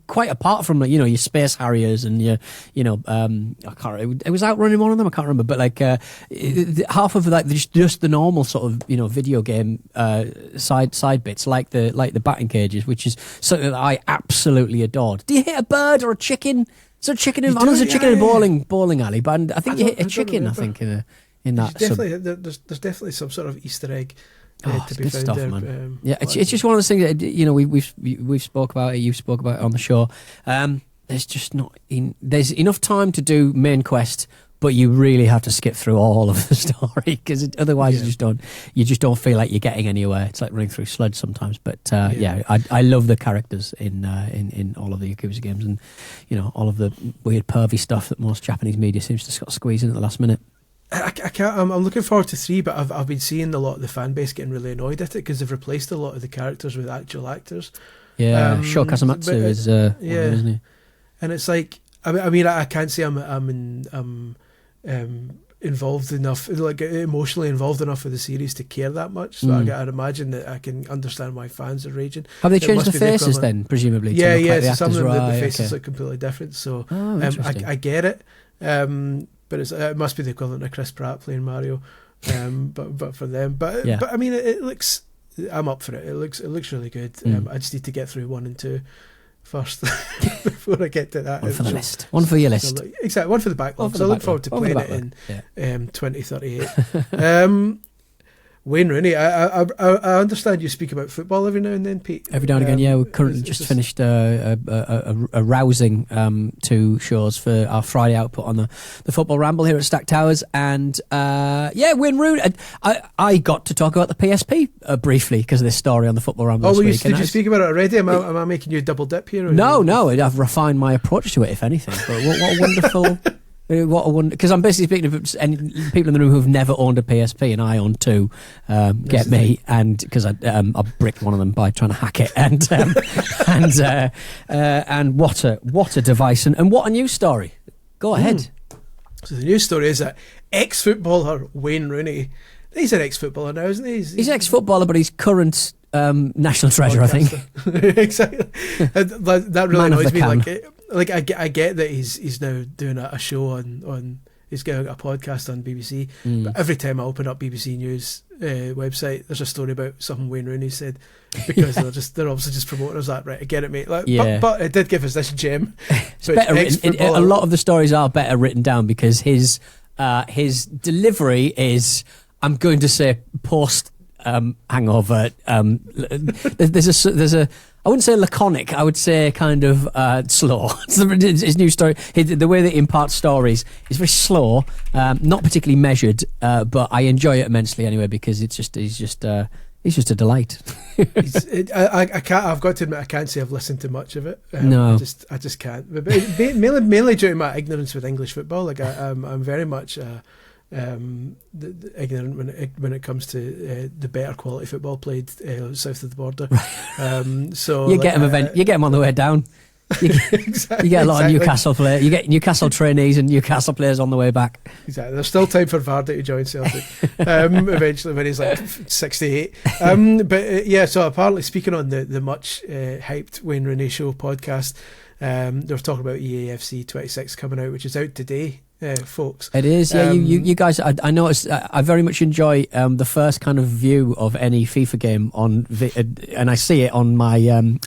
[SPEAKER 3] quite apart from like, your Space Harriers and I can't. It was Outrunning one of them. I can't remember, but like half of like just the normal sort of video game side bits, like the batting cages, which is something that I absolutely adored. Do you hit a bird or a chicken? So chicken in, there's a chicken in a bowling alley, but I think you hit a chicken. I think in that.
[SPEAKER 2] There's definitely some sort of Easter egg to be found
[SPEAKER 3] stuff,
[SPEAKER 2] there.
[SPEAKER 3] Man. It's just one of those things that we've spoke about it. You've spoke about it on the show. There's just not there's enough time to do main quest, but you really have to skip through all of the story because otherwise you just don't feel like you're getting anywhere. It's like running through sludge sometimes. But I love the characters in all of the Yakuza games, and all of the weird pervy stuff that most Japanese media seems to squeeze in at the last minute.
[SPEAKER 2] I can't. I'm looking forward to 3, but I've been seeing a lot of the fan base getting really annoyed at it because they've replaced a lot of the characters with actual actors.
[SPEAKER 3] Yeah, Sho Kazumatsu is one of them, isn't he? And
[SPEAKER 2] it's like I can't say I'm involved enough, like emotionally involved enough with the series to care that much. So I'd imagine that I can understand why fans are raging.
[SPEAKER 3] Have they changed the faces then, presumably?
[SPEAKER 2] Yeah. So some of them, the faces are completely different. So I get it. But it must be the equivalent of Chris Pratt playing Mario. But for them, but I mean, it looks. I'm up for it. It looks really good. I just need to get through 1 and 2. First, before I get to that,
[SPEAKER 3] one for the list. One for your list.
[SPEAKER 2] Exactly, one for the backlog. So I look forward to playing it in 2038. Wayne Rooney, I understand you speak about football every now and then, Pete.
[SPEAKER 3] Every now and again, yeah. We currently just finished a rousing 2 shows for our Friday output on the Football Ramble here at Stack Towers. And Wayne Rooney, I got to talk about the PSP briefly because of this story on the Football Ramble this week.
[SPEAKER 2] Did you speak about it already? Am I making you double dip here?
[SPEAKER 3] No, I've refined my approach to it, if anything. But what a wonderful... What a wonder! Because I'm basically speaking to people in the room who've never owned a PSP, and I own 2. Get me, and because I bricked one of them by trying to hack it, and what a device, and what a news story! Go ahead.
[SPEAKER 2] So the news story is that ex-footballer Wayne Rooney. He's an ex-footballer now, isn't he?
[SPEAKER 3] He's ex-footballer, but he's current national treasure, I think.
[SPEAKER 2] Exactly. That really annoys me. Like I get that he's now doing a show on he's getting a podcast on BBC, but every time I open up BBC News website, there's a story about something Wayne Rooney said, because they're obviously just promoting us that, right? I get it, mate. Like, but it did give us this gem.
[SPEAKER 3] It's better written. A lot of the stories are better written down because his delivery is, I'm going to say, post hangover. There's a I wouldn't say laconic, I would say kind of slow. His new story, the way that he imparts stories is very slow, not particularly measured, but I enjoy it immensely anyway because he's just a delight.
[SPEAKER 2] I can't. I've got to admit, I can't say I've listened to much of it.
[SPEAKER 3] No,
[SPEAKER 2] I just can't. Mainly due to my ignorance with English football. Like I'm very much ignorant when it comes to the better quality football played south of the border. So
[SPEAKER 3] you get him on the way down. You get a lot of Newcastle players. You get Newcastle trainees and Newcastle players on the way back.
[SPEAKER 2] Exactly. There's still time for Vardy to join Celtic eventually when he's like 68. So apparently, speaking on the much hyped Wayne Rooney Show podcast, they were talking about EAFC 26 coming out, which is out today. Folks,
[SPEAKER 3] it is. Yeah, you guys. I noticed. I very much enjoy the first kind of view of any FIFA game and I see it on my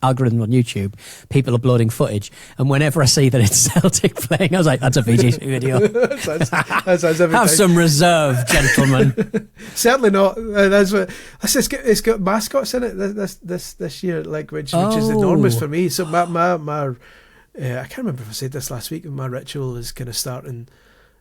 [SPEAKER 3] algorithm on YouTube. People uploading footage, and whenever I see that it's Celtic playing, I was like, "That's a VGC video." Have some reserve, gentlemen.
[SPEAKER 2] Certainly not. That's what. It's got mascots in it this year, like which is enormous for me. So my I can't remember if I said this last week, but my ritual is kind of starting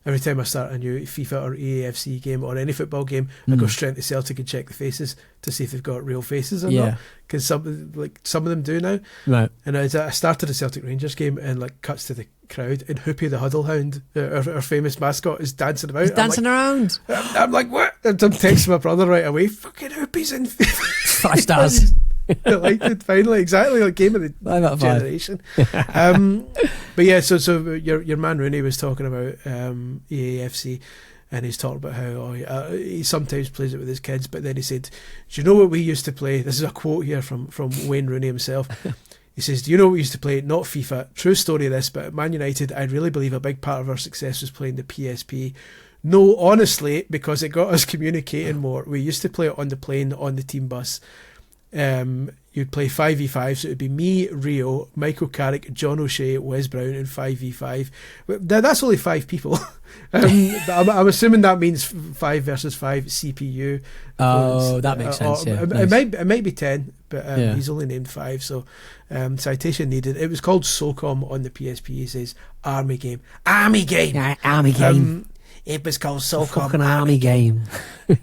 [SPEAKER 2] every time I start a new FIFA or EAFC game or any football game. I go straight to Celtic and check the faces to see if they've got real faces or not, because some of them do now. Right. And I started a Celtic Rangers game and like cuts to the crowd and Hoopy the Huddle Hound, our famous mascot, is dancing about.
[SPEAKER 3] He's dancing around.
[SPEAKER 2] I'm like, what? I'm texting my brother right away. Fucking Hoopy's in FIFA.
[SPEAKER 3] 5 stars.
[SPEAKER 2] I liked it finally, exactly like game of the
[SPEAKER 3] 5 out of 5.
[SPEAKER 2] generation. But yeah, so your man Rooney was talking about EAFC, and he's talking about how he sometimes plays it with his kids, but then he said, "Do you know what we used to play?" This is a quote here from Wayne Rooney himself. He says, "Do you know what we used to play? Not FIFA. True story this, but at Man United, I really believe a big part of our success was playing the PSP. No, honestly, because it got us communicating more. We used to play it on the plane, on the team bus. You'd play 5v5, so it'd be me, Rio, Michael Carrick, John O'Shea, Wes Brown in 5v5. That's only 5 people. I'm assuming that means 5 versus 5 CPU.
[SPEAKER 3] Oh, that makes sense. Yeah,
[SPEAKER 2] it might be 10, but he's only named 5, so citation needed. It was called SOCOM on the PSP. He says Army game.
[SPEAKER 3] Yeah, army game.
[SPEAKER 2] It was called SOCOM.
[SPEAKER 3] Fucking army game.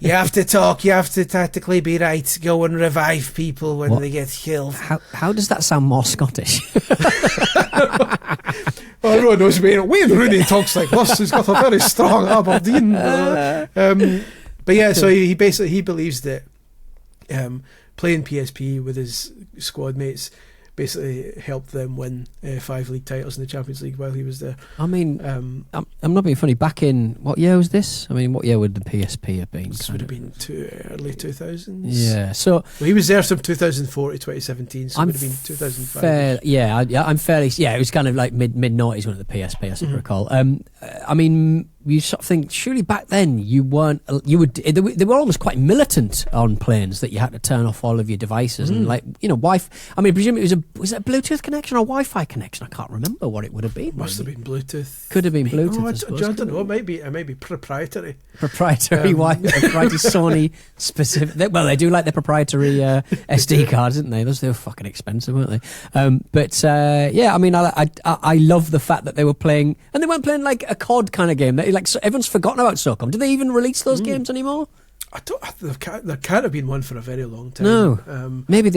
[SPEAKER 2] You have to talk. You have to tactically be right. Go and revive people when they get killed.
[SPEAKER 3] How does that sound more Scottish?
[SPEAKER 2] Well, everyone knows Wayne Rooney talks like this. He's got a very strong Aberdeen. But yeah, so he believes that playing PSP with his squad mates basically helped them win 5 league titles in the Champions League while he was there.
[SPEAKER 3] I mean, I'm not being funny. Back in, what year was this? I mean, what year would the PSP have been?
[SPEAKER 2] This would have been early 2000s.
[SPEAKER 3] Yeah, so...
[SPEAKER 2] Well, he was there from 2004 to 2017, so it would have been 2005.
[SPEAKER 3] I'm fairly... Yeah, it was kind of like mid-noughties when the PSP, I seem to recall. I mean, you sort of think, surely back then they were almost quite militant on planes, that you had to turn off all of your devices and, like, you know, Wi-Fi. I mean, presumably was it a Bluetooth connection or Wi-Fi connection? I can't remember what it would have been.
[SPEAKER 2] Must have been Bluetooth.
[SPEAKER 3] Could have been Bluetooth.
[SPEAKER 2] Oh,
[SPEAKER 3] I suppose.
[SPEAKER 2] I don't know. It might be proprietary.
[SPEAKER 3] Proprietary Sony specific. Well, they do like their proprietary SD cards, didn't they? They were fucking expensive, weren't they? Yeah, I mean, I love the fact that they were playing, and they weren't playing like a COD kind of game. Like, everyone's forgotten about SOCOM. Do they even release those games anymore?
[SPEAKER 2] There can't have been one for a very long time.
[SPEAKER 3] No. Maybe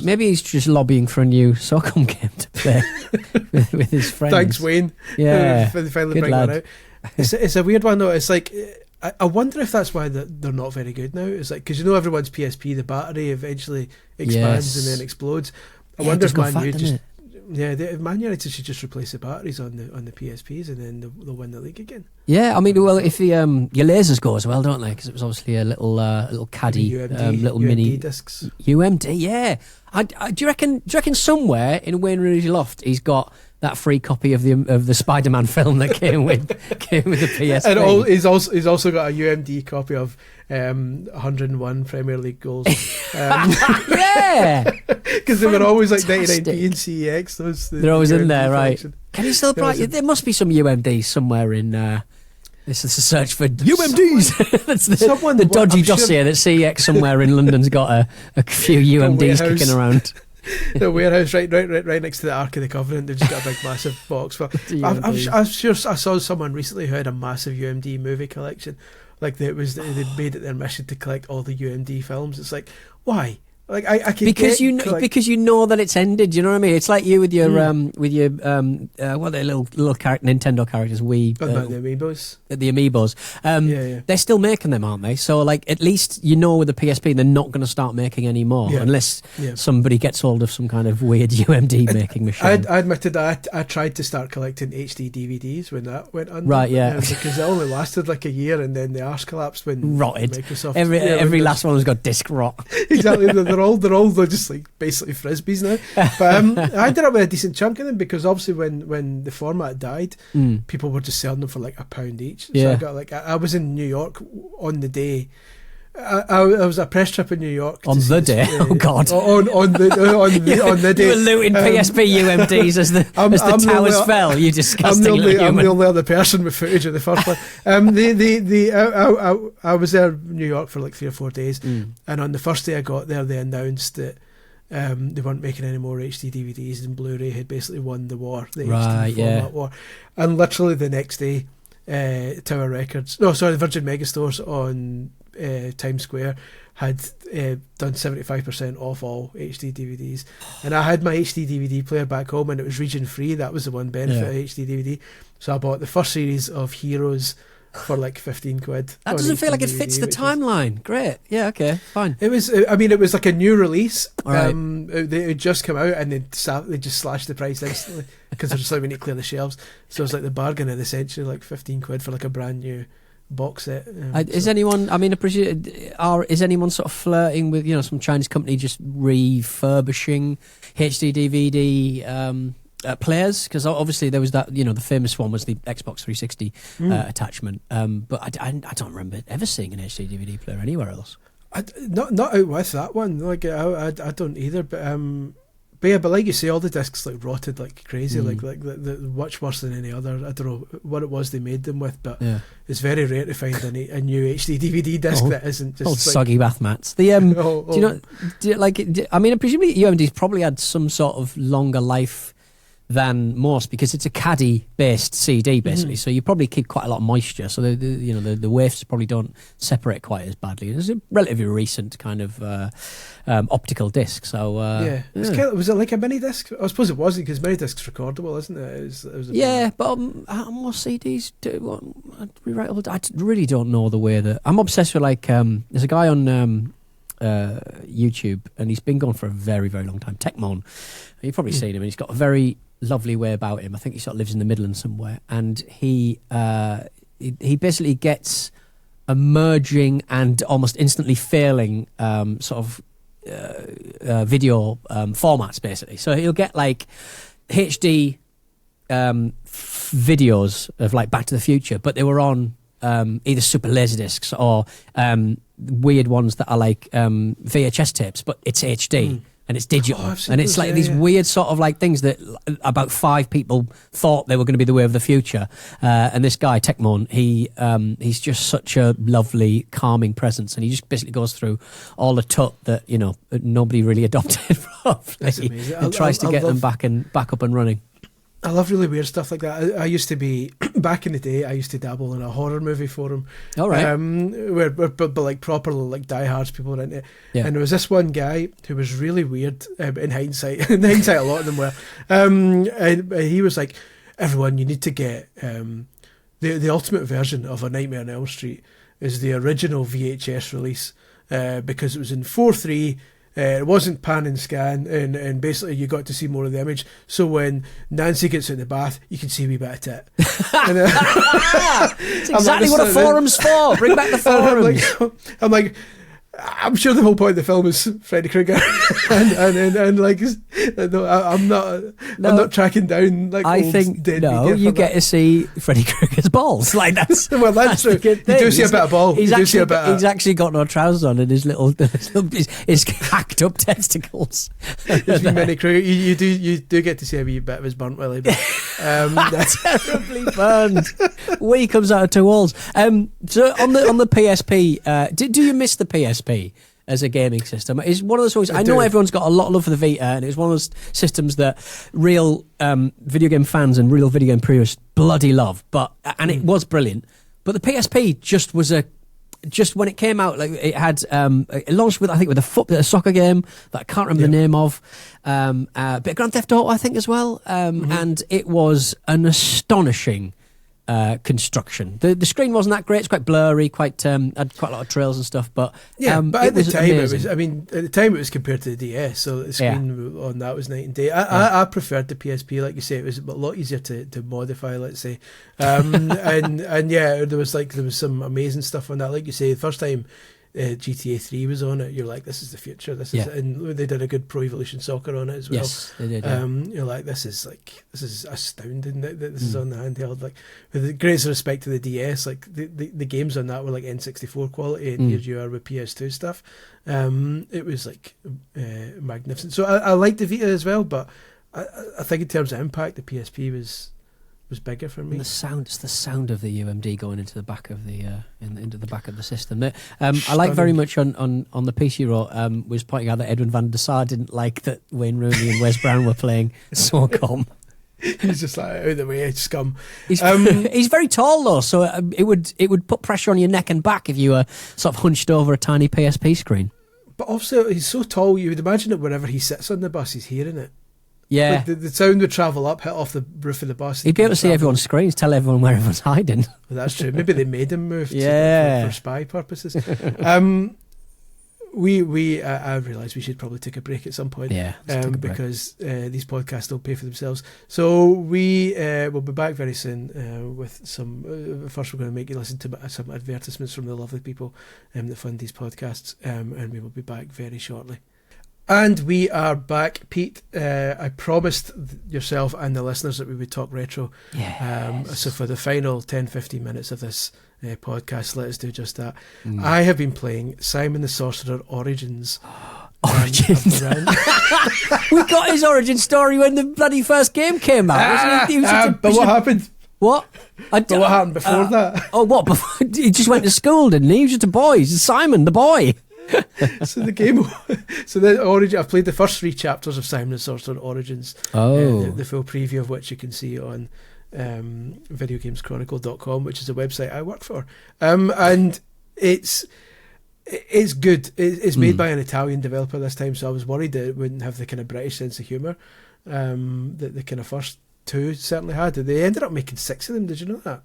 [SPEAKER 3] maybe he's just lobbying for a new SOCOM game to play with his friends.
[SPEAKER 2] Thanks, Wayne.
[SPEAKER 3] Yeah.
[SPEAKER 2] For finally bring that out. It's a weird one though. It's like, I wonder if that's why they're not very good now. It's like, because you know everyone's PSP, the battery eventually expands and then explodes. I wonder if Man U just... Yeah, Man United should just replace the batteries on the PSPs, and then they'll win the league again.
[SPEAKER 3] Yeah, I mean, well, if your lasers go as well, don't they? Because it was obviously a little caddy, little
[SPEAKER 2] UMD
[SPEAKER 3] mini
[SPEAKER 2] discs.
[SPEAKER 3] UMD. Yeah, do you reckon somewhere in Wayne Rooney's loft he's got that free copy of the Spider-Man film that came with the PSP?
[SPEAKER 2] And he's also got a UMD copy of 101 Premier League goals.
[SPEAKER 3] Yeah,
[SPEAKER 2] because they were always like 99p and CEX.
[SPEAKER 3] They're always in there,
[SPEAKER 2] collection.
[SPEAKER 3] Right? Can you still there must be some UMDs somewhere in. This is a search for UMDs. That's the dodgy dossier that CEX somewhere in London's got a few UMDs kicking around.
[SPEAKER 2] The warehouse right next to the Ark of the Covenant. They've just got a big massive box for. I'm sure I saw someone recently who had a massive UMD movie collection. Like they made it their mission to collect all the UMD films. It's like, why? Like I can
[SPEAKER 3] because you know that it's ended. You know what I mean? It's like you with your what are they little Nintendo characters? The
[SPEAKER 2] Amiibos.
[SPEAKER 3] The Amiibos. They're still making them, aren't they? So like at least you know with the PSP they're not going to start making any more unless somebody gets hold of some kind of weird UMD making machine.
[SPEAKER 2] I admitted that I tried to start collecting HD DVDs when that went under.
[SPEAKER 3] Right, yeah.
[SPEAKER 2] Because it only lasted like a year, and then the arse collapsed when
[SPEAKER 3] rotted.
[SPEAKER 2] Microsoft
[SPEAKER 3] Every last one has got disc rot.
[SPEAKER 2] Exactly. They're just like basically frisbees now. But I ended up with a decent chunk of them because obviously when the format died, people were just selling them for like £1 each. So I got I was in New York on the day. I was a press trip in New York
[SPEAKER 3] on the day. Oh God!
[SPEAKER 2] On the day.
[SPEAKER 3] You were looting PSP UMDs as the towers fell. You disgusting little human.
[SPEAKER 2] I'm the only other person with footage of the first one. I was there in New York for like 3 or 4 days, and on the first day I got there, they announced that they weren't making any more HD DVDs, and Blu-ray had basically won the war, the HD format war. And literally the next day, Tower Records, the Virgin Megastores on Times Square had done 75% off all HD DVDs, and I had my HD DVD player back home, and it was region free. That was the one benefit of HD DVD. So I bought the first series of Heroes for like 15 quid.
[SPEAKER 3] That doesn't feel like it fits the timeline. Great. Yeah, okay, fine.
[SPEAKER 2] It was like a new release.
[SPEAKER 3] Right.
[SPEAKER 2] They had just come out and they just slashed the price instantly because they're just like, we need to clear the shelves. So it's like the bargain in essentially like 15 quid for like a brand new box set.
[SPEAKER 3] Is anyone, I mean, is anyone sort of flirting with, some Chinese company just refurbishing HD DVD players? Because obviously there was that, the famous one was the Xbox 360 attachment. But I don't remember ever seeing an HD DVD player anywhere else.
[SPEAKER 2] Not out with that one. Like I don't either. But like you say, all the discs like rotted like crazy, like the much worse than any other. I don't know what it was they made them with, but it's very rare to find a new HD DVD disc that isn't just
[SPEAKER 3] old soggy bath mats. The I mean, presumably UMD's probably had some sort of longer life than most because it's a caddy based CD basically, so you probably keep quite a lot of moisture, so the wafts probably don't separate quite as badly. It's a relatively recent kind of optical disc, so
[SPEAKER 2] It's kind of, was it like a mini disc? I suppose it wasn't, because mini disc's recordable, isn't it?
[SPEAKER 3] But how most CDs do rewritable? I really don't know the way that I'm obsessed with. Like there's a guy on YouTube, and he's been going for a very, very long time. Techmon, you've probably seen him, and he's got a very lovely way about him. I think he sort of lives in the Midlands somewhere, and he basically gets emerging and almost instantly failing sort of video formats, basically. So he'll get like HD videos of like Back to the Future, but they were on either super laserdiscs or weird ones that are like VHS tapes, but it's HD. And it's digital, and it's like these weird sort of like things that about 5 people thought they were going to be the way of the future. And this guy Techmon, he's just such a lovely, calming presence, and he just basically goes through all the tut that nobody really adopted properly, and tries to get them back up and running.
[SPEAKER 2] I love really weird stuff like that. I used to be, back in the day, I used to dabble in a horror movie forum.
[SPEAKER 3] All right.
[SPEAKER 2] But like proper like diehards people were into it.
[SPEAKER 3] Yeah.
[SPEAKER 2] And there was this one guy who was really weird in hindsight. In hindsight, a lot of them were. And he was like, everyone, you need to get the ultimate version of A Nightmare on Elm Street is the original VHS release because it was in 4:3. It wasn't pan and scan, and basically you got to see more of the image. So when Nancy gets in the bath, you can see a wee bit of tit.
[SPEAKER 3] It's exactly what a forum's for. Bring back the forums.
[SPEAKER 2] I'm like, I'm sure the whole point of the film is Freddy Krueger, and like, no, I'm not tracking down like.
[SPEAKER 3] I think you get to see Freddy Krueger's balls. Like that's
[SPEAKER 2] well, that's true. You do see a bit of ball.
[SPEAKER 3] He's actually got no trousers on, and his his hacked up testicles.
[SPEAKER 2] Mini Krueger. You do get to see a wee bit of his burnt willy. But,
[SPEAKER 3] that's terribly burned. Wee comes out of 2 walls. So on the PSP, do you miss the PSP as a gaming system? It's one of those things. I know everyone's got a lot of love for the Vita, and it's one of those systems that real video game fans and real video game purists bloody love. And it was brilliant. But the PSP just when it came out, like it had it launched with a soccer game that I can't remember the name of, a bit of Grand Theft Auto I think as well, and it was an astonishing construction. The screen wasn't that great. It's quite blurry, had quite a lot of trails and stuff. But
[SPEAKER 2] but at the time amazing. At the time it was compared to the DS, so the screen on that was night and day. I preferred the PSP, like you say. It was a lot easier to modify, let's say. And there was some amazing stuff on that. Like you say, the first time GTA 3 was on it, you're like, this is the future. And they did a good Pro Evolution Soccer on it as well.
[SPEAKER 3] Yes, they did.
[SPEAKER 2] You're like, this is astounding that this is on the handheld. Like, with the greatest respect to the DS, like the games on that were like N64 quality, and here you are with PS2 stuff. It was like magnificent. So I liked the Vita as well, but I think in terms of impact, the PSP was bigger for me.
[SPEAKER 3] And it's the sound of the UMD going into the back of the into the back of the system. I like very much on the piece you wrote was pointing out that Edwin van der Sar didn't like that Wayne Rooney and Wes Brown were playing SOCOM.
[SPEAKER 2] He's just like, out of the way, scum.
[SPEAKER 3] He's very tall though, so it would put pressure on your neck and back if you were sort of hunched over a tiny PSP screen.
[SPEAKER 2] But also, he's so tall, you would imagine that wherever he sits on the bus, he's hearing it.
[SPEAKER 3] Yeah.
[SPEAKER 2] Like the sound would travel up, hit off the roof of the bus.
[SPEAKER 3] He'd be able to see everyone's screens, tell everyone where everyone's hiding.
[SPEAKER 2] Well, that's true. Maybe they made him move for spy purposes. I realised we should probably take a break at some point.
[SPEAKER 3] Yeah,
[SPEAKER 2] because these podcasts don't pay for themselves. So we will be back very soon with some. First, we're going to make you listen to some advertisements from the lovely people that fund these podcasts, and we will be back very shortly. And we are back, Pete. I promised yourself and the listeners that we would talk retro.
[SPEAKER 3] Yes.
[SPEAKER 2] So for the final 10-15 minutes of this podcast, let us do just that. I have been playing Simon the Sorcerer Origins.
[SPEAKER 3] Origins. We got his origin story when the bloody first game came out.
[SPEAKER 2] But what happened?
[SPEAKER 3] What?
[SPEAKER 2] What happened before that?
[SPEAKER 3] Oh, what? Before, he just went to school, didn't he? He was just a boy. He's Simon, the boy.
[SPEAKER 2] So the game, the Origin. I've played the first 3 chapters of Simon the Sorcerer Origins.
[SPEAKER 3] The
[SPEAKER 2] full preview of which you can see on videogameschronicle.com, which is a website I work for. And it's good. It's made by an Italian developer this time, so I was worried that it wouldn't have the kind of British sense of humour that the kind of first 2 certainly had. They ended up making 6 of them. Did you know that?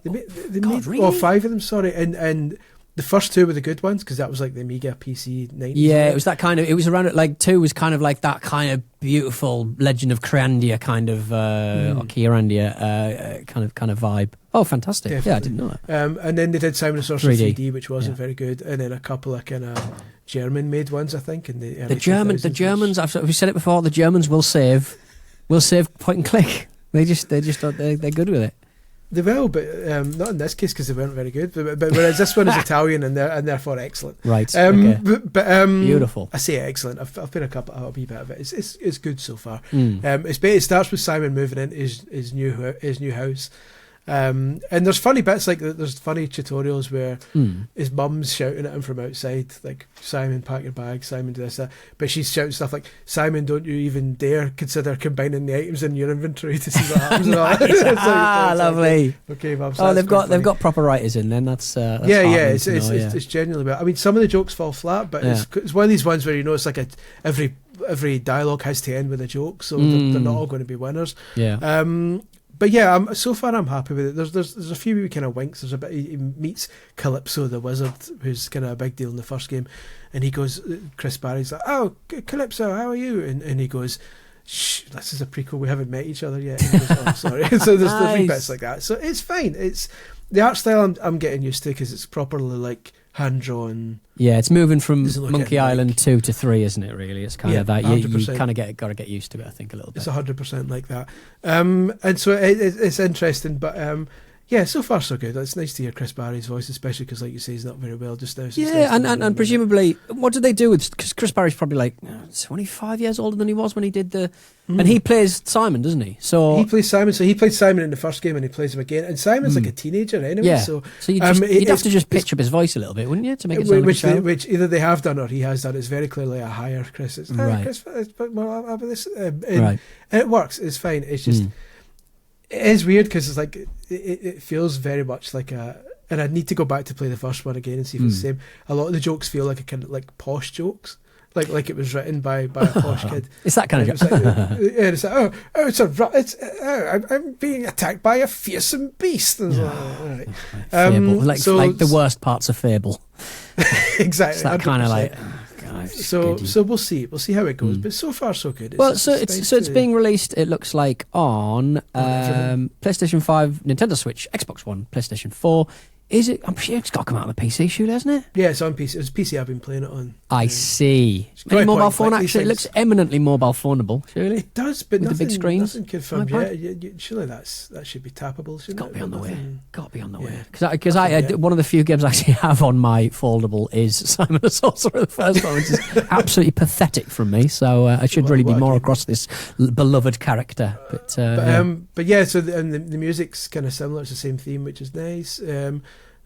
[SPEAKER 2] They made
[SPEAKER 3] really?
[SPEAKER 2] 5 of them. Sorry, and the first 2 were the good ones because that was like the Amiga PC 90s.
[SPEAKER 3] Yeah, it was that kind of. It was around it. Like 2 was kind of like that kind of beautiful Legend of Kyrandia kind of or Kyrandia kind of vibe. Oh, fantastic! Definitely. Yeah, I didn't know that.
[SPEAKER 2] And then they did Simon the Sorcerer
[SPEAKER 3] 3D,
[SPEAKER 2] which wasn't very good, and then a couple of kind of German-made ones, I think. In the
[SPEAKER 3] Germans. We've said it before. The Germans will save point and click. They're good with it.
[SPEAKER 2] They will, but not in this case because they weren't very good. But whereas this one is Italian and therefore excellent.
[SPEAKER 3] Right. Okay.
[SPEAKER 2] But
[SPEAKER 3] beautiful.
[SPEAKER 2] I say excellent. I've played a wee bit of it. It's good so far. It starts with Simon moving into his new house. And there's funny bits, like there's funny tutorials where his mum's shouting at him from outside, like, Simon, pack your bag, Simon, do this, that. But she's shouting stuff like, Simon, don't you even dare consider combining the items in your inventory to see what happens.
[SPEAKER 3] Nice. Lovely.
[SPEAKER 2] Okay, Mum.
[SPEAKER 3] So they've got proper writers in then. That's
[SPEAKER 2] it's genuinely well. I mean, some of the jokes fall flat, but it's one of these ones where it's like every dialogue has to end with a joke, so they're not all going to be winners.
[SPEAKER 3] Yeah.
[SPEAKER 2] But yeah, so far I'm happy with it. There's a few kind of winks. There's a bit. He meets Calypso the wizard, who's kind of a big deal in the first game, and he goes. Chris Barry's like, "Oh, Calypso, how are you?" And he goes, "Shh, this is a prequel. We haven't met each other yet." And he goes, "Oh, sorry." So there's a few bits like that. So it's fine. It's the art style I'm getting used to because it's properly like hand drawn.
[SPEAKER 3] Yeah, it's moving from Monkey Island 2 to 3, isn't it? Really, it's kind of that. You kind of got to get used to it. I think a little bit.
[SPEAKER 2] It's 100% like that. And so it's interesting, but yeah, so far so good. It's nice to hear Chris Barry's voice, especially because, like you say, he's not very well just now. So
[SPEAKER 3] yeah, and presumably, what did they do with? Because Chris Barry's probably like 25 years older than he was when he did the. And he plays Simon, doesn't he? So
[SPEAKER 2] he plays Simon. So he played Simon in the first game, and he plays him again. And Simon's like a teenager anyway.
[SPEAKER 3] Yeah.
[SPEAKER 2] So
[SPEAKER 3] you'd have to just pitch up his voice a little bit, wouldn't you, to make it sound
[SPEAKER 2] which either they have done or he has done. It's very clearly a higher Chris. It's Chris, and it works. It's fine. It's just. It is weird because it's like it feels very much like and I need to go back to play the first one again and see if it's the same. A lot of the jokes feel like a kind of like posh jokes, like it was written by a posh kid.
[SPEAKER 3] It's that kind of joke.
[SPEAKER 2] It's like I'm being attacked by a fearsome beast. And right.
[SPEAKER 3] Fable, like the worst parts of Fable.
[SPEAKER 2] Exactly.
[SPEAKER 3] It's that kind of like.
[SPEAKER 2] So we'll see how it goes, but so far so good.
[SPEAKER 3] It's being released. It looks like on PlayStation 5, Nintendo Switch, Xbox One, PlayStation 4. Is it? I'm sure it's got to come out on the PC, surely, hasn't it?
[SPEAKER 2] Yeah, it's on PC. It's PC I've been playing it on.
[SPEAKER 3] I see. Any mobile phone action? It looks eminently mobile phoneable, surely.
[SPEAKER 2] It does, but
[SPEAKER 3] with the big screens.
[SPEAKER 2] Nothing confirmed yet. Surely that should be tappable.
[SPEAKER 3] It's got to be on the way. Got to be on the way. Because one of the few games I actually have on my foldable is Simon the Sorcerer, the first one, which is absolutely pathetic from me. So I should really be more across this beloved character. But
[SPEAKER 2] yeah. So the music's kind of similar. It's the same theme, which is nice.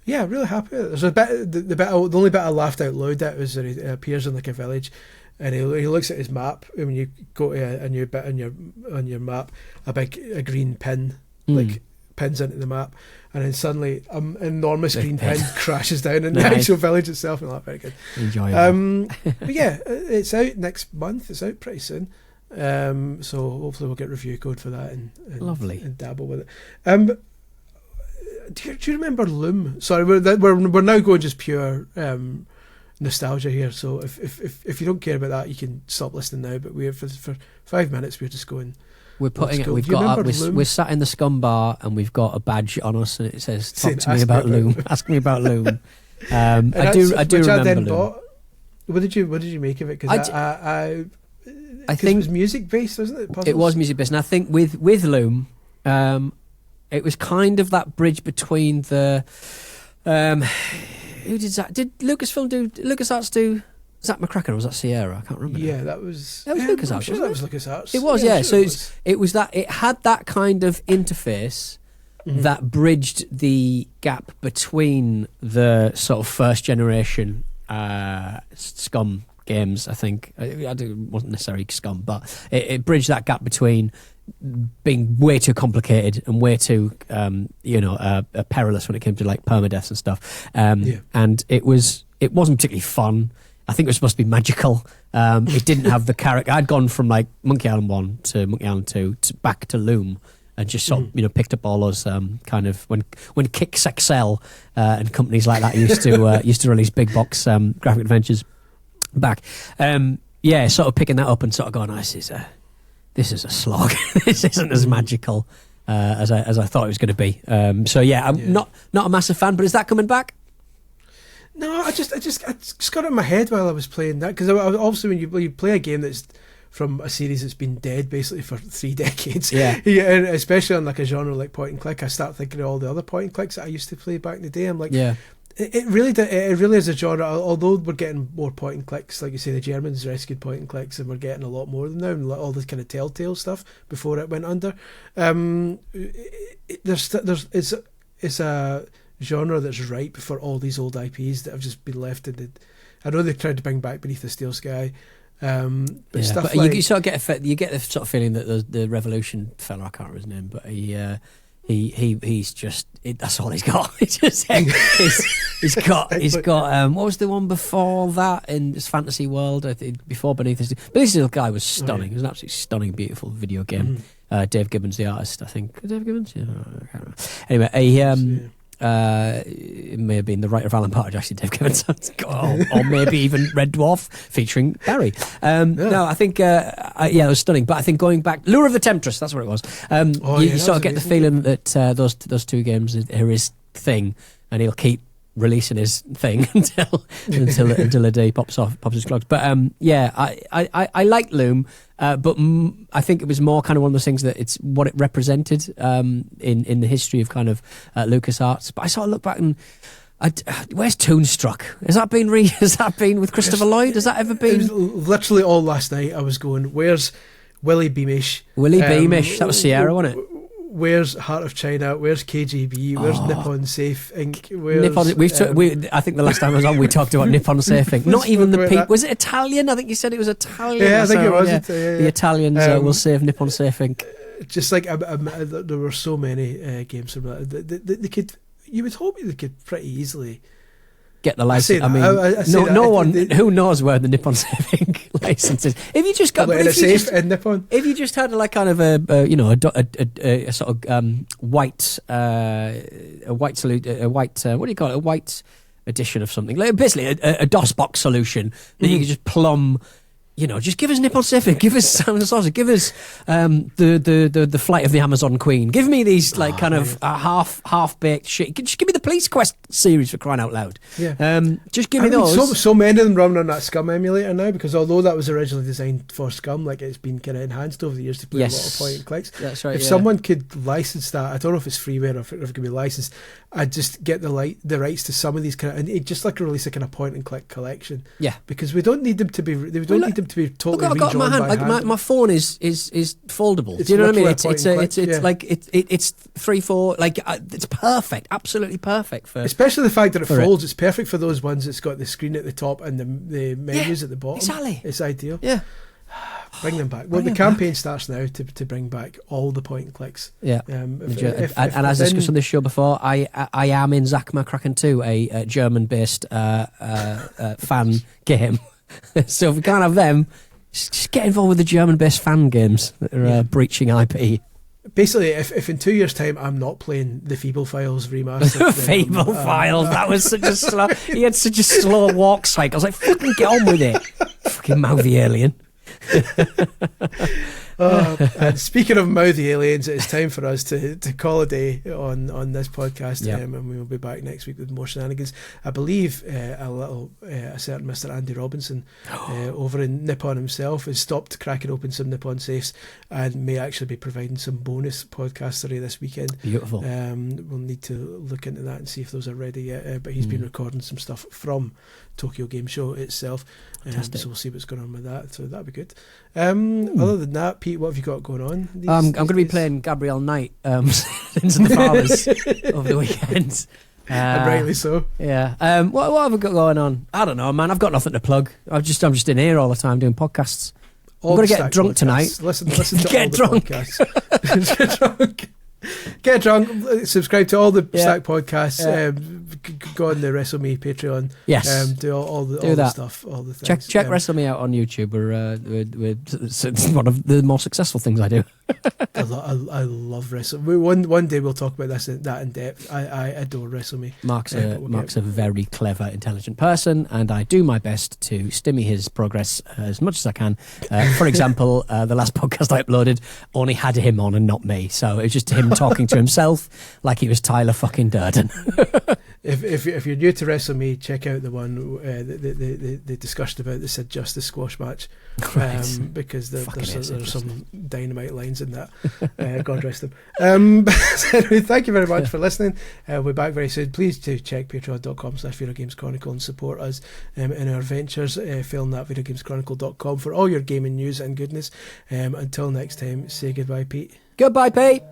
[SPEAKER 2] Yeah, really happy. There's a bit. The only bit I laughed out loud at was that he appears in like a village, and he looks at his map. And when you go to a new bit on your map, a green pin like pins into the map, and then suddenly an enormous green pin crashes down in the actual village itself, and that's very good.
[SPEAKER 3] Enjoyable.
[SPEAKER 2] But yeah, it's out next month. It's out pretty soon. So hopefully we'll get review code for that and
[SPEAKER 3] Lovely.
[SPEAKER 2] and dabble with it. Do you remember Loom? Sorry, we're now going just pure nostalgia here. So if you don't care about that, you can stop listening now. But we're for 5 minutes we're just going.
[SPEAKER 3] We're putting it. We're sat in the Scum bar and we've got a badge on us and it says "Talk to me about Loom." Ask me about Loom. I do remember Loom.
[SPEAKER 2] What did you make of it? Because I think it was music based, wasn't it? Puzzles?
[SPEAKER 3] It was music based, and I think with Loom, it was kind of that bridge between the. Who did that? Did LucasArts do Zack McCracken, or was that Sierra? I can't remember.
[SPEAKER 2] Yeah, that was
[SPEAKER 3] LucasArts.
[SPEAKER 2] I'm sure that was LucasArts.
[SPEAKER 3] It was, yeah. So it was that it had that kind of interface that bridged the gap between the sort of first generation Scum games. I think it wasn't necessarily Scum, but it bridged that gap between being way too complicated and way too perilous when it came to like permadeath and stuff. And it wasn't particularly fun. I think it was supposed to be magical. It didn't have the character. I'd gone from like Monkey Island 1 to Monkey Island 2 back to Loom, and just sort of picked up all those kind of when Kix XL and companies like that used to release big box graphic adventures back. Sort of picking that up and sort of going, this is a slog. This isn't as magical as I thought it was going to be. I'm not a massive fan, but is that coming back?
[SPEAKER 2] No, I just got it in my head while I was playing that, because obviously when you play a game that's from a series that's been dead basically for 3 decades, and especially on like a genre like point and click, I start thinking of all the other point and clicks that I used to play back in the day. I'm like, it really is a genre. Although we're getting more point and clicks, like you say, the Germans rescued point and clicks, and we're getting a lot more of them now, and all this kind of Telltale stuff before it went under. It's a genre that's ripe for all these old IPs that have just been left in the. I know they tried to bring back Beneath the Steel Sky, but stuff like
[SPEAKER 3] you sort of get the sort of feeling that the Revolution fella, I can't remember his name, but he's just that's all he's got. he's got what was the one before that in this fantasy world? I think before Beneath the Steel Sky was stunning. It was an absolutely stunning, beautiful video game. Dave Gibbons, the artist, I think. Dave Gibbons, I can't remember. Anyway, it may have been the writer of Alan Partridge, actually, Dave Gibbons, or maybe even Red Dwarf featuring Barry. No, I think it was stunning. But I think going back, Lure of the Temptress, that's what it was. You sort of get the feeling that those two games are his thing, and he'll keep releasing his thing until the day pops his clogs. But I like Loom, but I think it was more kind of one of those things that it's what it represented in the history of kind of LucasArts. But I sort of look back and where's Toonstruck? Has that been with Christopher Lloyd? Has that ever been?
[SPEAKER 2] It was literally all last night. I was going, where's Willie Beamish?
[SPEAKER 3] Beamish, that was Sierra, wasn't it?
[SPEAKER 2] Where's Heart of China? Where's KGB? Where's Nippon Safe Inc?
[SPEAKER 3] I think the last time I was on, we talked about Nippon Safe Inc. Not even the people. Was it Italian? I think you said it was Italian.
[SPEAKER 2] Yeah, I think it was.
[SPEAKER 3] The Italians will save Nippon Safe Inc.
[SPEAKER 2] Just like there were so many games from that. They could. You would hope they could pretty easily
[SPEAKER 3] get the license. No one who knows where the Nippon Safe Inc. license is. If you just got
[SPEAKER 2] in Nippon,
[SPEAKER 3] if you just had like kind of a sort of white what do you call it? A white edition of something, like basically a DOS box solution that you could just plumb. Just give us Nippon Safe Inc. Give us Sound and Sorcerer. Give us the Flight of the Amazon Queen. Give me these like half baked shit. Just give me the Police Quest series, for crying out loud.
[SPEAKER 2] Yeah.
[SPEAKER 3] Just give me those.
[SPEAKER 2] So many of them running on that Scum emulator now, because although that was originally designed for Scum, like it's been kind of enhanced over the years to play a lot of point and clicks.
[SPEAKER 3] That's right.
[SPEAKER 2] If someone could license that, I don't know if it's freeware or if it can be licensed. I'd just get the rights to some of these and it just like release a kind of point and click collection.
[SPEAKER 3] Yeah.
[SPEAKER 2] We don't need them to be. We don't need them to be totally.
[SPEAKER 3] Look, I've got my hand. Like my phone is foldable. Do you know what I mean? It's like it's 3/4. Like it's perfect. Absolutely perfect for.
[SPEAKER 2] Especially the fact that it folds. It's perfect for those ones that's got the screen at the top and the menus at the bottom.
[SPEAKER 3] Exactly.
[SPEAKER 2] It's ideal.
[SPEAKER 3] Yeah.
[SPEAKER 2] Bring them back. Well, the campaign starts now to bring back all the point and clicks.
[SPEAKER 3] Yeah. And as discussed on this show before, I am in Zack McCracken 2, a German-based fan game. So if we can't have them, Just get involved with the German-based fan games that are breaching IP.
[SPEAKER 2] Basically, if in 2 years' time I'm not playing the Feeble Files remastered,
[SPEAKER 3] Feeble Files, that was such a slow. He had such a slow walk cycle. I was like, fucking get on with it, fucking mouthy alien.
[SPEAKER 2] And speaking of mouthy aliens, it's time for us to call a day on this podcast, and we will be back next week with more shenanigans. I believe a certain Mr. Andy Robinson over in Nippon himself has stopped cracking open some Nippon safes and may actually be providing some bonus podcastery this weekend.
[SPEAKER 3] Beautiful.
[SPEAKER 2] We'll need to look into that and see if those are ready yet, but he's been recording some stuff from Tokyo Game Show itself, so we'll see what's going on with that, so that'll be good. Other than that, Pete, what have you got going on?
[SPEAKER 3] I'm going to be playing Gabrielle Knight into the Fathers over the weekend.
[SPEAKER 2] And rightly so.
[SPEAKER 3] Yeah. What have I got going on? I don't know, man. I've got nothing to plug. I'm just in here all the time doing podcasts. I'm going to get drunk tonight.
[SPEAKER 2] Listen to
[SPEAKER 3] get
[SPEAKER 2] all the
[SPEAKER 3] drunk.
[SPEAKER 2] podcasts. Get drunk. Get drunk. Subscribe to all the Stack podcasts. Go on the Wrestle Me Patreon.
[SPEAKER 3] Yes.
[SPEAKER 2] Do all the stuff. All the things.
[SPEAKER 3] Check Wrestle Me out on YouTube. It's one of the more successful things I do.
[SPEAKER 2] I love Wrestle. One day we'll talk about that in depth. I adore Wrestle Me.
[SPEAKER 3] Mark's a very clever, intelligent person, and I do my best to stymie his progress as much as I can. For example, the last podcast I uploaded only had him on and not me, so it was just him talking to himself like he was Tyler fucking Durden.
[SPEAKER 2] If you're new to Wrestle Me, check out the one the discussion about the Sid Justice squash match, because there's some dynamite lines in that. God rest them. So anyway, thank you very much for listening. We're back very soon. Please do check patreon.com/VideoGamesChronicle and support us in our ventures. Film that videogameschronicle.com for all your gaming news and goodness. Until next time, say goodbye, Pete.
[SPEAKER 3] Goodbye, Pete.